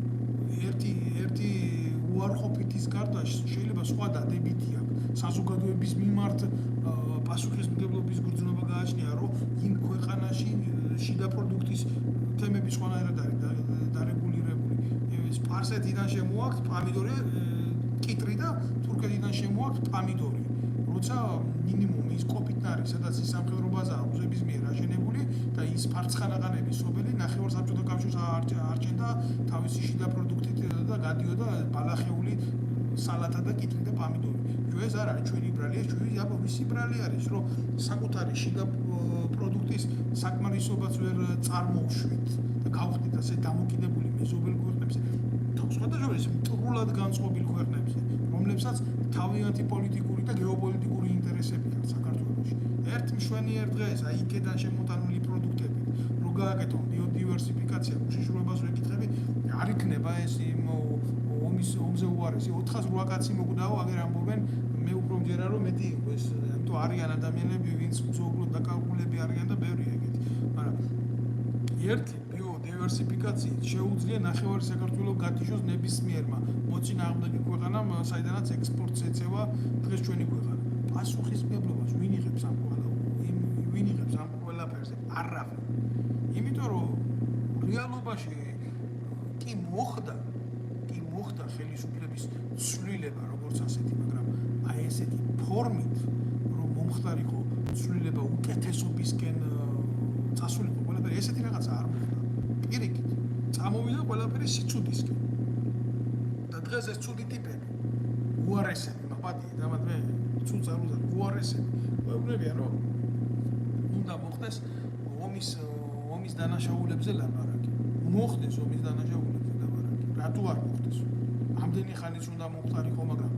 ერთი უარყოფითის გარდა შეიძლება სხვა დადებითი აქვს საზოგადოების მიმართ პასუხისმგებლობის გრძნობა გააჩნია რომ იმ ქვეყანაში შიდა პროდუქტის თემები სხვანაირად არის დარეგულირებული სპარსეთიდან შემოაქვთ პამიდორი კიტრი და თურქეთიდან შემოაქვთ პამიდორი როცა მინიმუმ ის კოპიტნარი სადაც ის სამხედრო ბაზაა რუსების მიერ აშენებული და ის ფარცხანაყანების სოფელი ნახევარსაბჭოთა კავშირს არჩენდა თავისი შიდა პროდუქტით და გადიოდა ბალახეული სალათა და კიტრი და პამიდორი ეს არ არის ჩვენი ბრალია ჩვენი აბა ბრალი არის რომ საკუთარი შიდა პროდუქტის საკმარისობაც ვერ წარმოვშვით და გავხდით ასე დამოკიდებული მეზობელ ქვეყნებზე სხვადასხვა მტრულად განწყობილ ქვეყნებზე რომლებსაც თავიანთი პოლიტიკური და გეოპოლიტიკური ინტერესები აქვს საქართველოში ერთ მშვენიერ დღეს აი იქიდან შემოტანილი პროდუქტები რო გააკეთონ ბიოდივერსიფიკაცია უშიშროებას ვეკითხები არ იქნება ეს ომზე უარესი 408 კაცი მოკვდაო აგერ ამბობენ მე უფრო მჯერა რომ მეტი იყო ეს ამიტომ არიან ადამიანები ვინც უზოგლოდ დაკავებულები არიან და ბევრი ეგეთი მაგრამ ერთი ბიოდივერსიფიკაციით შეუძლია ნახევარი საქართველოს გათიშოს ნებისმიერმა მოწინააღმდეგე ქვეყანამ საიდანაც ექსპორტს ეწევა დღეს ჩვენი ქვეყანა პასუხისმგებლობას ვინ იღებს ამ ყველაფერზე არავინ იმიტომ რომ რეალობაში კი მოხდა ხელისუფლების ცვლილება როგორც ასეთი მაგრამ აი ესეთი ფორმით რომ მომხდარიყო ცვლილება უკეთესობისკენ წასულიყო ყველაფერი ესეთი რაღაცა არ მოხდა პირიქით წამოვიდა ყველაფერი სიცუდისკენ და დღეს ეს ცუდი ტიპები უარესები მაპატიეთ ამათ მე ცუდს არ უზარ უარესები ვეუბნებიან რომ უნდა მოხდეს ომის დანაშაულებზე ლაპარაკი მოხდეს ომის დანაშაულებზე ლაპარაკი რატო არ მოხდეს ამდენი ხანიც უნდა მომხდარიყო მაგრამ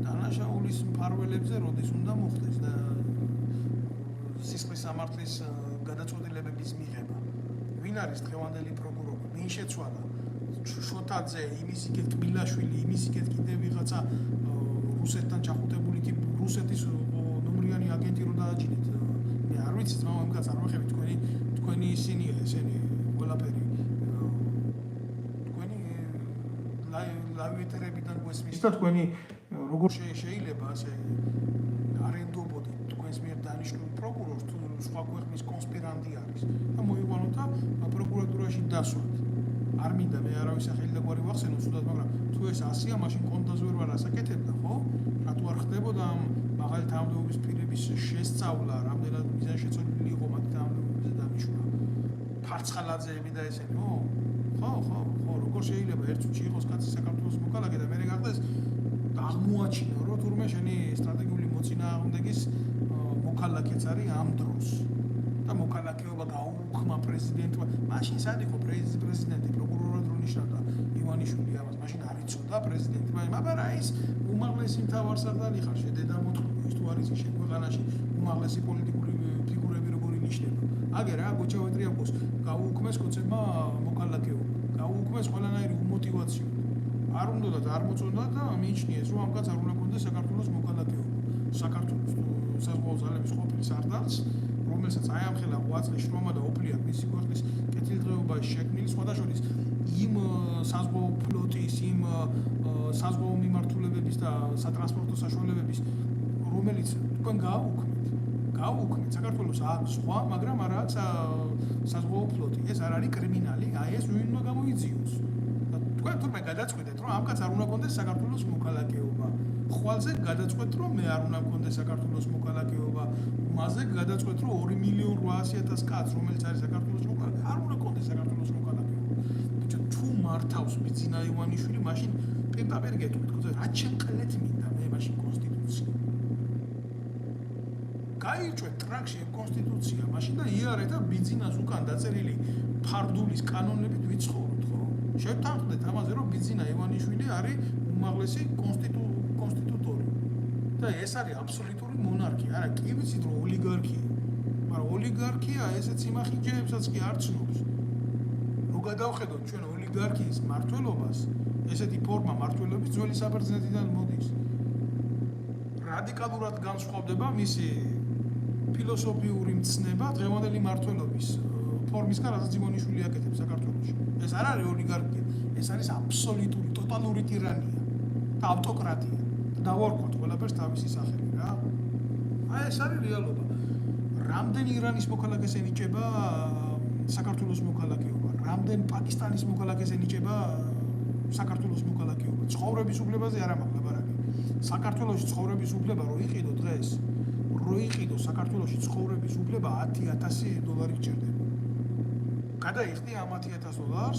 დანაშაულის მფარველებზე როდის უნდა მოხდეს და სისხლის სამართლის გადაწყვეტილებების მიღება ვინ არის დღევანდელი პროკურორი ვინ შეცვალა შოთაძე იმის იქეთ კბილაშვილი იმის იქეთ კიდე ვიღაცა რუსეთთან ჩახუტებული ტიპ რუსეთის ნომრიანი აგენტი რო დააჭინეთ მე არ ვიცი ძმაო იმ კაცს არ ვახები თქვენი ისინია ესენი ყველაფერი თქვენი ლავიეტერებიდან გვესმის და თქვენი როგორ შეიძლება ასე არენდობოდეთ თქვენს მიერ დანიშნულ პროკურორს თუ სხვა ქვეყნის კონსპირანტი არის და მოიყვანოთ და პროკურატურაში დასვათ არ მინდა მე არავის სახელი და გვარი ვახსენო სულად მაგრამ თუ ეს 100-ია მაშინ კონდაზე ვერ ვარ ასაკეთებდა ხო რატო არ ხდებოდა ამ მაღალი თანამდებობის პირების შესწავლა რამდენად მიზანშეწონილი იყო მათ თანამდებობებზე დანიშნა ფარცხალაძეები და ესენი ხო როგორ შეიძლება ერთ წუთში იყოს კაცი საქართველოს მოკალაგე და მე გახდეს აღმოაჩინა, რომ თურმე შენი სტრატეგიული მოწინააღმდეგის მოქალაქეც არის ამ დროს. და მოქალაქეობა გაუხმა პრეზიდენტმა. მაშინ სად იყო პრეზიდენტი, პროკურორად რო ნიშნავდა ივანიშვილი ამას, მაშინ არ იცოდა პრეზიდენტმა, მაგრამ ის უმაღლესი მთავარსარდალი ხარ, შედედა მოთხოვნა, ის თუ არის შენ ქვეყანაში უმაღლესი პოლიტიკური ფიგურები როგორი ნიშნება. აგერ რა გოჩავეტრიაკოს გაუუქმეს კოცებმა მოქალაქეობა, გაუუქმეს ყველანაირი უმოტივაციო. არ უნდათ არ მოწონდა და მიიჩნიეს, რომ ამ კაცს არ უნდა ქონდეს საქართველოს მოქალაქეობა. საქართველოს საზღვაო ძალების ყოფილი სარდალს რომელსაც აი ამ ხელა 8 წლის შრომა და ოფლია მისი ქვეყნის კეთილდღეობაში შექმნილი სხვადასხვა იმ საზღვაო ფლოტის, იმ საზღვაო მიმართულებების და სატრანსპორტო საშუალებების, რომელიც თქვენ გააუქმეთ, საქართველოს აქვს სხვა, მაგრამ არ აქვს საზღვაო ფლოტი. ეს არ არის კრიმინალი, აი ეს ვინ უნდა გამოიძიოს. თქვენ თურმე გადაწყვეტეთ, რომ ამ კაცს არ უნდა ქონდეს საქართველოს მოქალაქეობა. ხვალზე გადაწყვეტ, რომ მე არ უნდა მქონდეს საქართველოს მოქალაქეობა. მასზე გადაწყვეტ, რომ 2.800.000 კაცს, რომელიც არის საქართველოს მოქალაქე, არ უნდა მქონდეს საქართველოს მოქალაქეობა. ბიჭო, თუ მართავს ბიძინა ივანიშვილი, მაშინ პირდაპირ გეტყვით, რა ჩემყლეთ მინდა მე მაშინ კონსტიტუცია. გაირჩევ ტრაქში კონსტიტუცია, მაშინ და იარეთ და ბიძინას უკან დაწერილი ფარდულის კანონებით ვიცხოვროთ, ხო? შევთანხმდეთ ამაზე, რომ ბიძინა ივანიშვილი არის უმაღლესი კონსტიტუტორი. და ეს არის აბსოლუტური მონარქია, არა, კი ვიცით რომ ოლიგარქია. მაგრამ ოლიგარქია ესეც იმახინჯეებსაც კი არ ცნობს. რო გადავხედოთ ჩვენ ოლიგარქიის მმართველობას, ესეთი ფორმა მმართველობის ძველი საბერძნეთიდან მოდის. რადიკალურად განსხვავდება მისი ფილოსოფიური მცნება დღევანდელი მმართველობის ფორმისგან, რასაც ივანიშვილი აკეთებს საქართველოში. ეს არ არის ოლიგარქია, ეს არის აბსოლუტური, ტოტალური ტირანია და ავტოკრატია. დავარქვათ ყველაფერს თავისი სახელი რა. აი ეს არის რეალობა. რამდენი ირანის მოქალაქეს ენიჭება საქართველოს მოქალაქეობა, რამდენი პაკისტანის მოქალაქეს ენიჭება საქართველოს მოქალაქეობა. ცხოვრების უფლებაზე არა მაქვს ლაბარაკი. საქართველოში ცხოვრების უფლება რო იყიდო დღეს, რო იყიდო საქართველოში ცხოვრების უფლება $10,000 გჭირდება. გადაიხდი ამ $10,000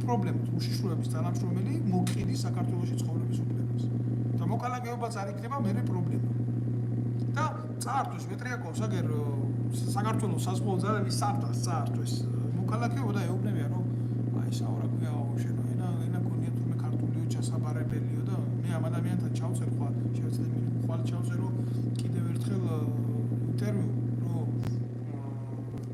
პრობლემით უშიშროების თანამშრომელი მოკიდის საქართველოში ცხოვრების უფლებას. და მოქალაქეობაც არ იქნება მერე პრობლემა. და წაართვეს მეტრიაკოვს აგერ საქართველოს საზღვაო ძალების სარდალს წაართვეს მოქალაქეობა და ეუბნებიან რომ აი საუბრია აუშენო ენა გონია თურმე ქართულიო ჩასაბარებელიო და მე ამ ადამიანთან ჩავწერ ხვალ ჩავწერო კიდევ ერთხელ ინტერვიუ რომ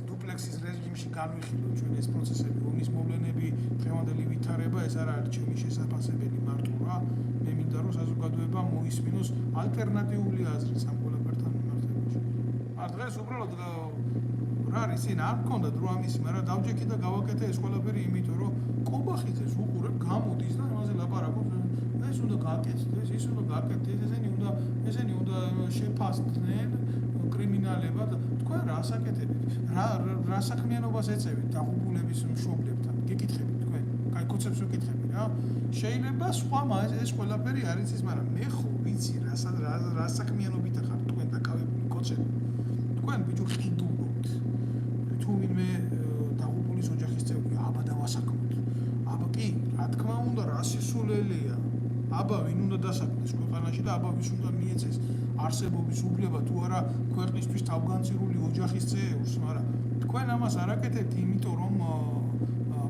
დუპლექსის რეჟიმში განვიხილო ჩვენ ეს პროცესები ომის მოვლენები დღევანდელი ვითარება ეს არ არის ჩემი შესაძლებელი მარტო რა მე მინდა რომ საზოგადოება მოისმინოს ალტერნატიული აზრი სამ ყველაფერთან მიმართებაში. დღეს უბრალოდ რა არის წინ არ მქონდა დრო ამისი, მაგრამ დავჯექი და გავაკეთე ეს ყველაფერი იმიტომ რომ კობახიძეს უყურებ გამოდის და ამაზე ლაპარაკობს ეს უნდა გააკეთდეს, ის უნდა გააკეთდეს, ესენი უნდა შეფასდნენ კრიმინალებად. თქვენ რას აკეთებით? რა საქმიანობას ეწევით დაღუპულების მშობლებთან? გეკითხებით თქვენ? კაი კოცებს ვეკითხები რა. შეიძლება სხვა ეს ყველაფერი არ იცის, მაგრამ მე ხო ვიცი რა საქმიანობით ხარ თქვენ დაკავებული კოცები. თქვენ ბიჭო ხიდულობთ. თუ ვინმე დაღუპულის ოჯახის წევრი, აბა დავასაქმოთ. აბა კი, რა თქმა უნდა, რა სისულელეა. აბა ვინ უნდა დასაქმდეს ქვეყანაში და აბა ვის უნდა მიეცეს არსებობის უფლება თუ არა ქვეყნისთვის თავგანწირული ოჯახის წევრს, მაგრამ თქვენ ამას არ აკეთებთ, იმიტომ რომ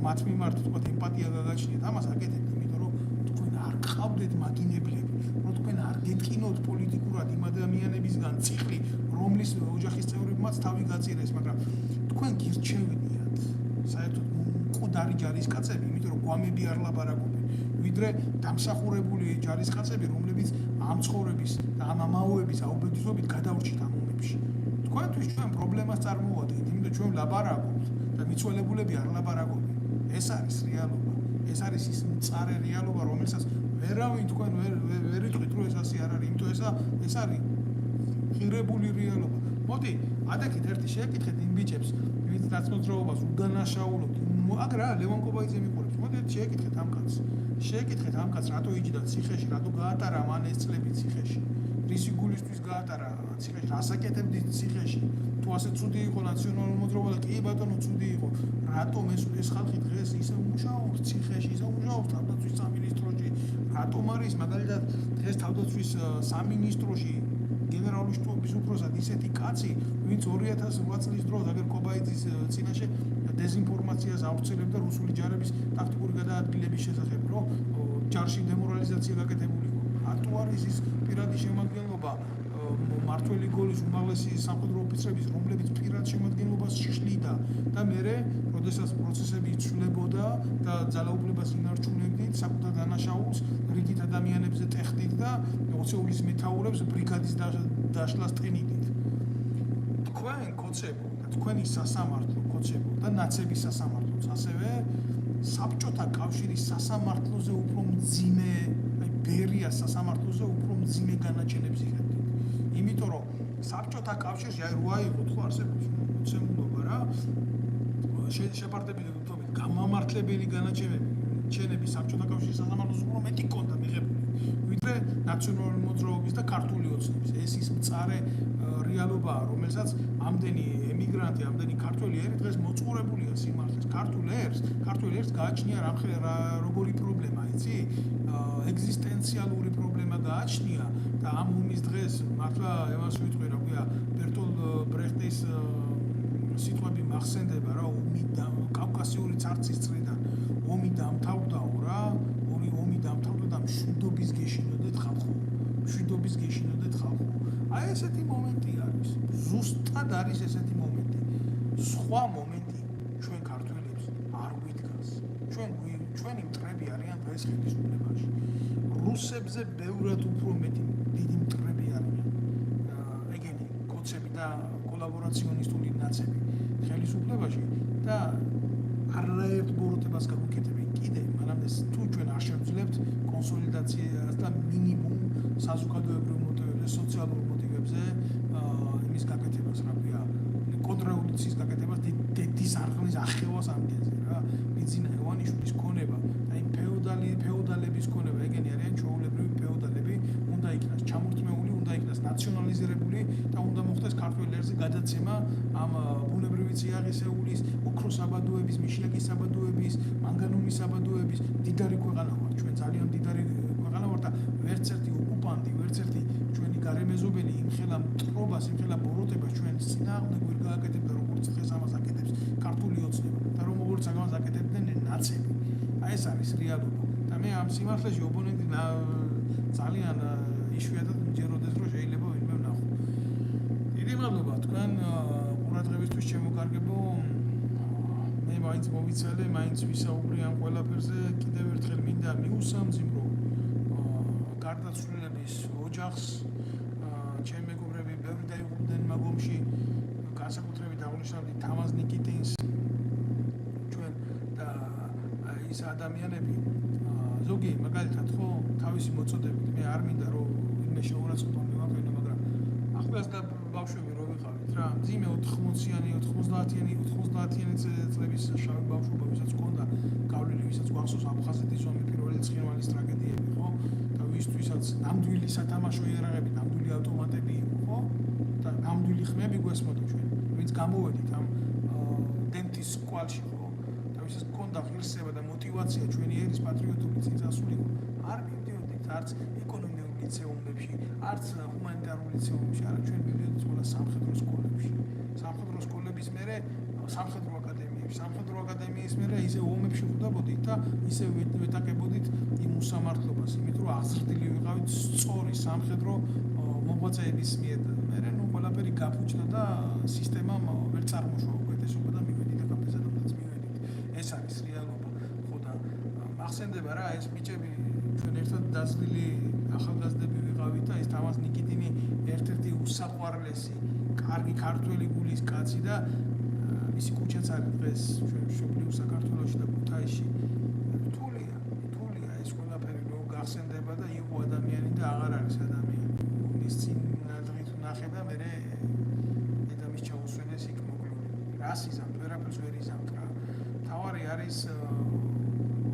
მათ მიმართ თქვათ ემპათია გაგაჩნიათ, ამას აკეთებთ, იმიტომ რომ თქვენ არ გყავდეთ მაგინებლები, რომ თქვენ არ გეტყინოთ პოლიტიკურად იმ ადამიანებისგან ციკლი, რომლის ოჯახის წევრებმაც თავი გაწირეს, მაგრამ თქვენ გირჩევნიათ საერთოდ მკვდარი ჯარისკაცები, იმიტომ რომ გვამები არ ლაპარაკობენ. ვიდრე დამსახურებული ჯარისკაცები, რომლებიც ამ ცხოვრების და ამ ამაოების აუბედისობით გადავრჩით ამ ომებში. თქვენთვის ჩვენ პრობლემას წარმოვადგენთ, იმიტომ ჩვენ ლაპარაკობთ და მიცვალებულები არ ლაპარაკობენ. ეს არის რეალობა. ეს არის ის მწარე რეალობა, რომელსაც ვერავინ თქვენ ვერ იტყვით, რომ ეს ასე არ არის, იმიტომ ეს არის ღირებული რეალობა. მოდი, ადექით ერთი შეეკითხეთ იმ ბიჭებს, ვინც ნაცნობრობას უდანაშაულობთ. აქ რა ლევან კობაიძე მიყურებს. მოდი შეეკითხეთ ამ კაცს. შეეკითხეთ ამ კაცს, რატო იჯდა ციხეში, რატო გაატარა მან ეს წლები ციხეში. რისი გულისთვის გაატარა ციხეში, რას აკეთებდი ციხეში. თუ ასე ცუდი იყო ნაციონალური მოძრაობა და კი ბატონო ცუდი იყო. რატომ ეს ხალხი დღეს ისე მუშაობს ციხეში, ისე მუშაობს თავდაცვის სამინისტროში. რატომ არის მაგალითად დღეს თავდაცვის სამინისტროში გენერალური შტაბის უფროსად ისეთი კაცი, ვინც 2008 წლის დროს აგერ კობაიძის წინაშე დეზინფორმაციას ავრცელებდა რუსული ჯარების ტაქტიკური გადაადგილების შესახებ, რომ ჯარში დემორალიზაცია გაკეთებული იყო. რატო არის ის პირადი შემადგენლობა მართველი გოლის უმაღლესი სამხედრო ოფიცრების, რომლებიც პირად შემადგენლობას შლიდა და მერე, როდესაც პროცესები იცვლებოდა და ძალაუფლებას ინარჩუნებდით, საკუთარ დანაშაულს რიგით ადამიანებზე ტეხდით და ოცეულის მეთაურებს ბრიგადის დაშლას ტენიდით. თქვენ კოცებო და თქვენი სასამართლო კოცებო და ნაცების სასამართლოც ასევე საბჭოთა კავშირის სასამართლოზე უფრო მძიმე, ბერიას სასამართლოზე უფრო მძიმე განაჩენებს იღებდით. იმიტომ რომ საბჭოთა კავშირში რო აიღოთ ხო არსებობს მოცემულობა რა შეპარდებით გამამართლებელი განაჩენები საბჭოთა კავშირის სასამართლოს უფრო მეტი კონდა მიღებული ვიდრე ნაციონალური მოძრაობის და ქართული ოცნების. ეს ის მწარე რეალობაა, რომელსაც ამდენი ემიგრანტი, ამდენი ქართველი ერი დღეს მოწყურებულია სიმართლეს. ქართულ ერს გააჩნია როგორი პრობლემა, იცი? ეგზისტენციალური პრობლემა გააჩნია და ამ ომის დღეს მართლა ევას ვიტყვი რა ქვია ბერტოლ ბრეხტის სიტყვები მახსენდება რა ომი და კავკასიური ცარცის წრიდან ომი დამთავრდაო რა ომი დამთავრდა და მშვიდობის გეშინოდეთ ხალხო. აი ესეთი მომენტი არის. ზუსტად არის ესეთი მომენტი. სხვა მომენტი ჩვენ ქართველებს არ გვიდგას. ჩვენი მტრები არიან დღეს ხელისუფლებაში. რუსებზე ბევრად უფრო მეტი დიდი მტრები არიან. ეგენი კოცები და კოლაბორაციონისტული ნაცები ხელისუფლებაში და არაერთ ბოროტებას გაგვიკეთებენ კიდე, მანამდე თუ ჩვენ არ შევძლებთ კონსოლიდაციას და მინიმუმ საზოგადოებრივ მოტივებზე, სოციალურ მოტივებზე იმის გაკეთებას, რა ქვია, კონტრრევოლუციის გაკეთებას, დედის არღნის ახევას ამდენზე რა. ბიძინა ივანიშვილის ქონება და იმ ფეოდალების ქონება, ეგენი არიან ჩვეულებრივი ფეოდალები, უნდა იქნას ჩამორთმეული, უნდა იქნას ნაციონალიზირებული და უნდა მოხდეს ქართველ ერზე გადაცემა ამ ბუნებრივი წიაღისეულის, ოქროს საბადოების, მიშიაკის საბადოების, მანგანუმის საბადოების დიდარი ქვეყანა ვართ. ჩვენ ძალიან დიდარი ქვეყანა ვართ და ვერც ერთი ოკუპანტი, ვერც ერთი ჩვენი გარემეზობელი იმხელა მტრობას, იმხელა ბოროტებას ჩვენ წინააღმდეგ ვერ გააკეთებდა, როგორც დღეს ამას აკეთებს ქართული ოცნება და როგორც ამას აკეთებდნენ ნაცები. აი ეს არის რეალობა. და მე ამ სიმართლეში ოპონენტი ძალიან იშვიათად მჯეროდეს, რომ შეიძლება ვინმე ვნახო. დიდი მადლობა თქვენ ყურადღებისთვის შემოკარგებო. მე მაინც მოვიცალე, მაინც ვისაუბრე ამ ყველაფერზე. კიდევ ერთხელ მინდა მიუსამძიმრო გარდაცვლილების ოჯახს. ჩემი მეგობრები ბევრი დაიღუპნენ მაგ ომში, განსაკუთრებით აღნიშნავდი თამაზ ნიკიტინს. ჩვენ და ის ადამიანები ზოგი მაგალითად ხო თავისი მოწოდებით მე არ მინდა რომ ვინმე შეურაცხყოფა მივაყენო, მაგრამ ახლაც და ბავშვები რო ვიყავით რა, მძიმე 80-იანი, 90-იანი წლების შავი ბავშვობა, ვისაც ჰქონდა გავლილი, ვისაც გვახსოვს აფხაზეთის ომი, პირველი ცხინვალის ტრაგედიები ხო და ვისთვისაც ნამდვილი სათამაშო იარაღები, ნამდვილი ავტომატები იყო ხო და ნამდვილი ხმები გვესმოდა ჩვენ, ვინც გამოვედით ამ დენტის კვალში ხო და ვისაც ჰქონდა ღირსება და мотивация ჩვენი ერის პატრიოტული წინსასულიყო, არ მივდიოდით არც ეკონომიურ ლიცეუმებში, არც ჰუმანიტარულ ლიცეუმებში, არა ჩვენ მივდიოდით ყველა სამხედრო სკოლებში. სამხედრო სკოლების მერე სამხედრო აკადემიის მერე ისე ომებში ვხვდებოდით და ისე ვეტაკებოდით იმ უსამართლობას, იმიტომ რომ აღზრდილი ვიყავით სწორი სამხედრო მოღვაწეების მიერ და მერე ნუ ყველაფერი გაფუჭდა და სისტემამ ვერ წარმოშვა უკეთესობა და მივედით და კაპიტალიზმადაც მივედით. ეს არის რეალობა. ხო და ახსენდება რა ეს ბიჭები ჩვენ ერთად დაძვლილი ახალგაზრდები ვიყავით და ეს თამაზ ნიკიტინი ერთ-ერთი უსაყვარლესი კარგი ქართველი გულის კაცი და მისი ქუჩაც არის დღეს ჩვენ მშობლიურ საქართველოში და ქუთაისში. რთულია ეს ყველაფერი რო გახსენდება და იყო ადამიანი და აღარ არის ადამიანი. ის წინ დღით ვნახე და მე დედამის ჩაუსვენეს იქ მოკლული. რას იზამთ, ვერაფერს ვერ იზამთ რა. თავარი არის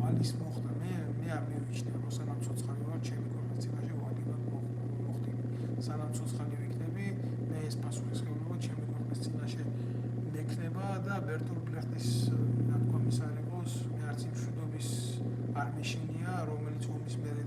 ვალის მოხდა. მე არ მივიჩნია რომ სანამ ცოცხალი ვარ, ჩემი ქვეყნის წინაშე ვალი მოხდი. სანამ ცოცხალი ვიქნები, მე ეს პასუხისმგებლობა ჩემი ქვეყნის წინაშე მექნება და ბერტოლ ბრეხტის ნათქვამის არ იყოს, მე არც იმ მშვიდობის არ მეშინია, რომელიც ომის მერე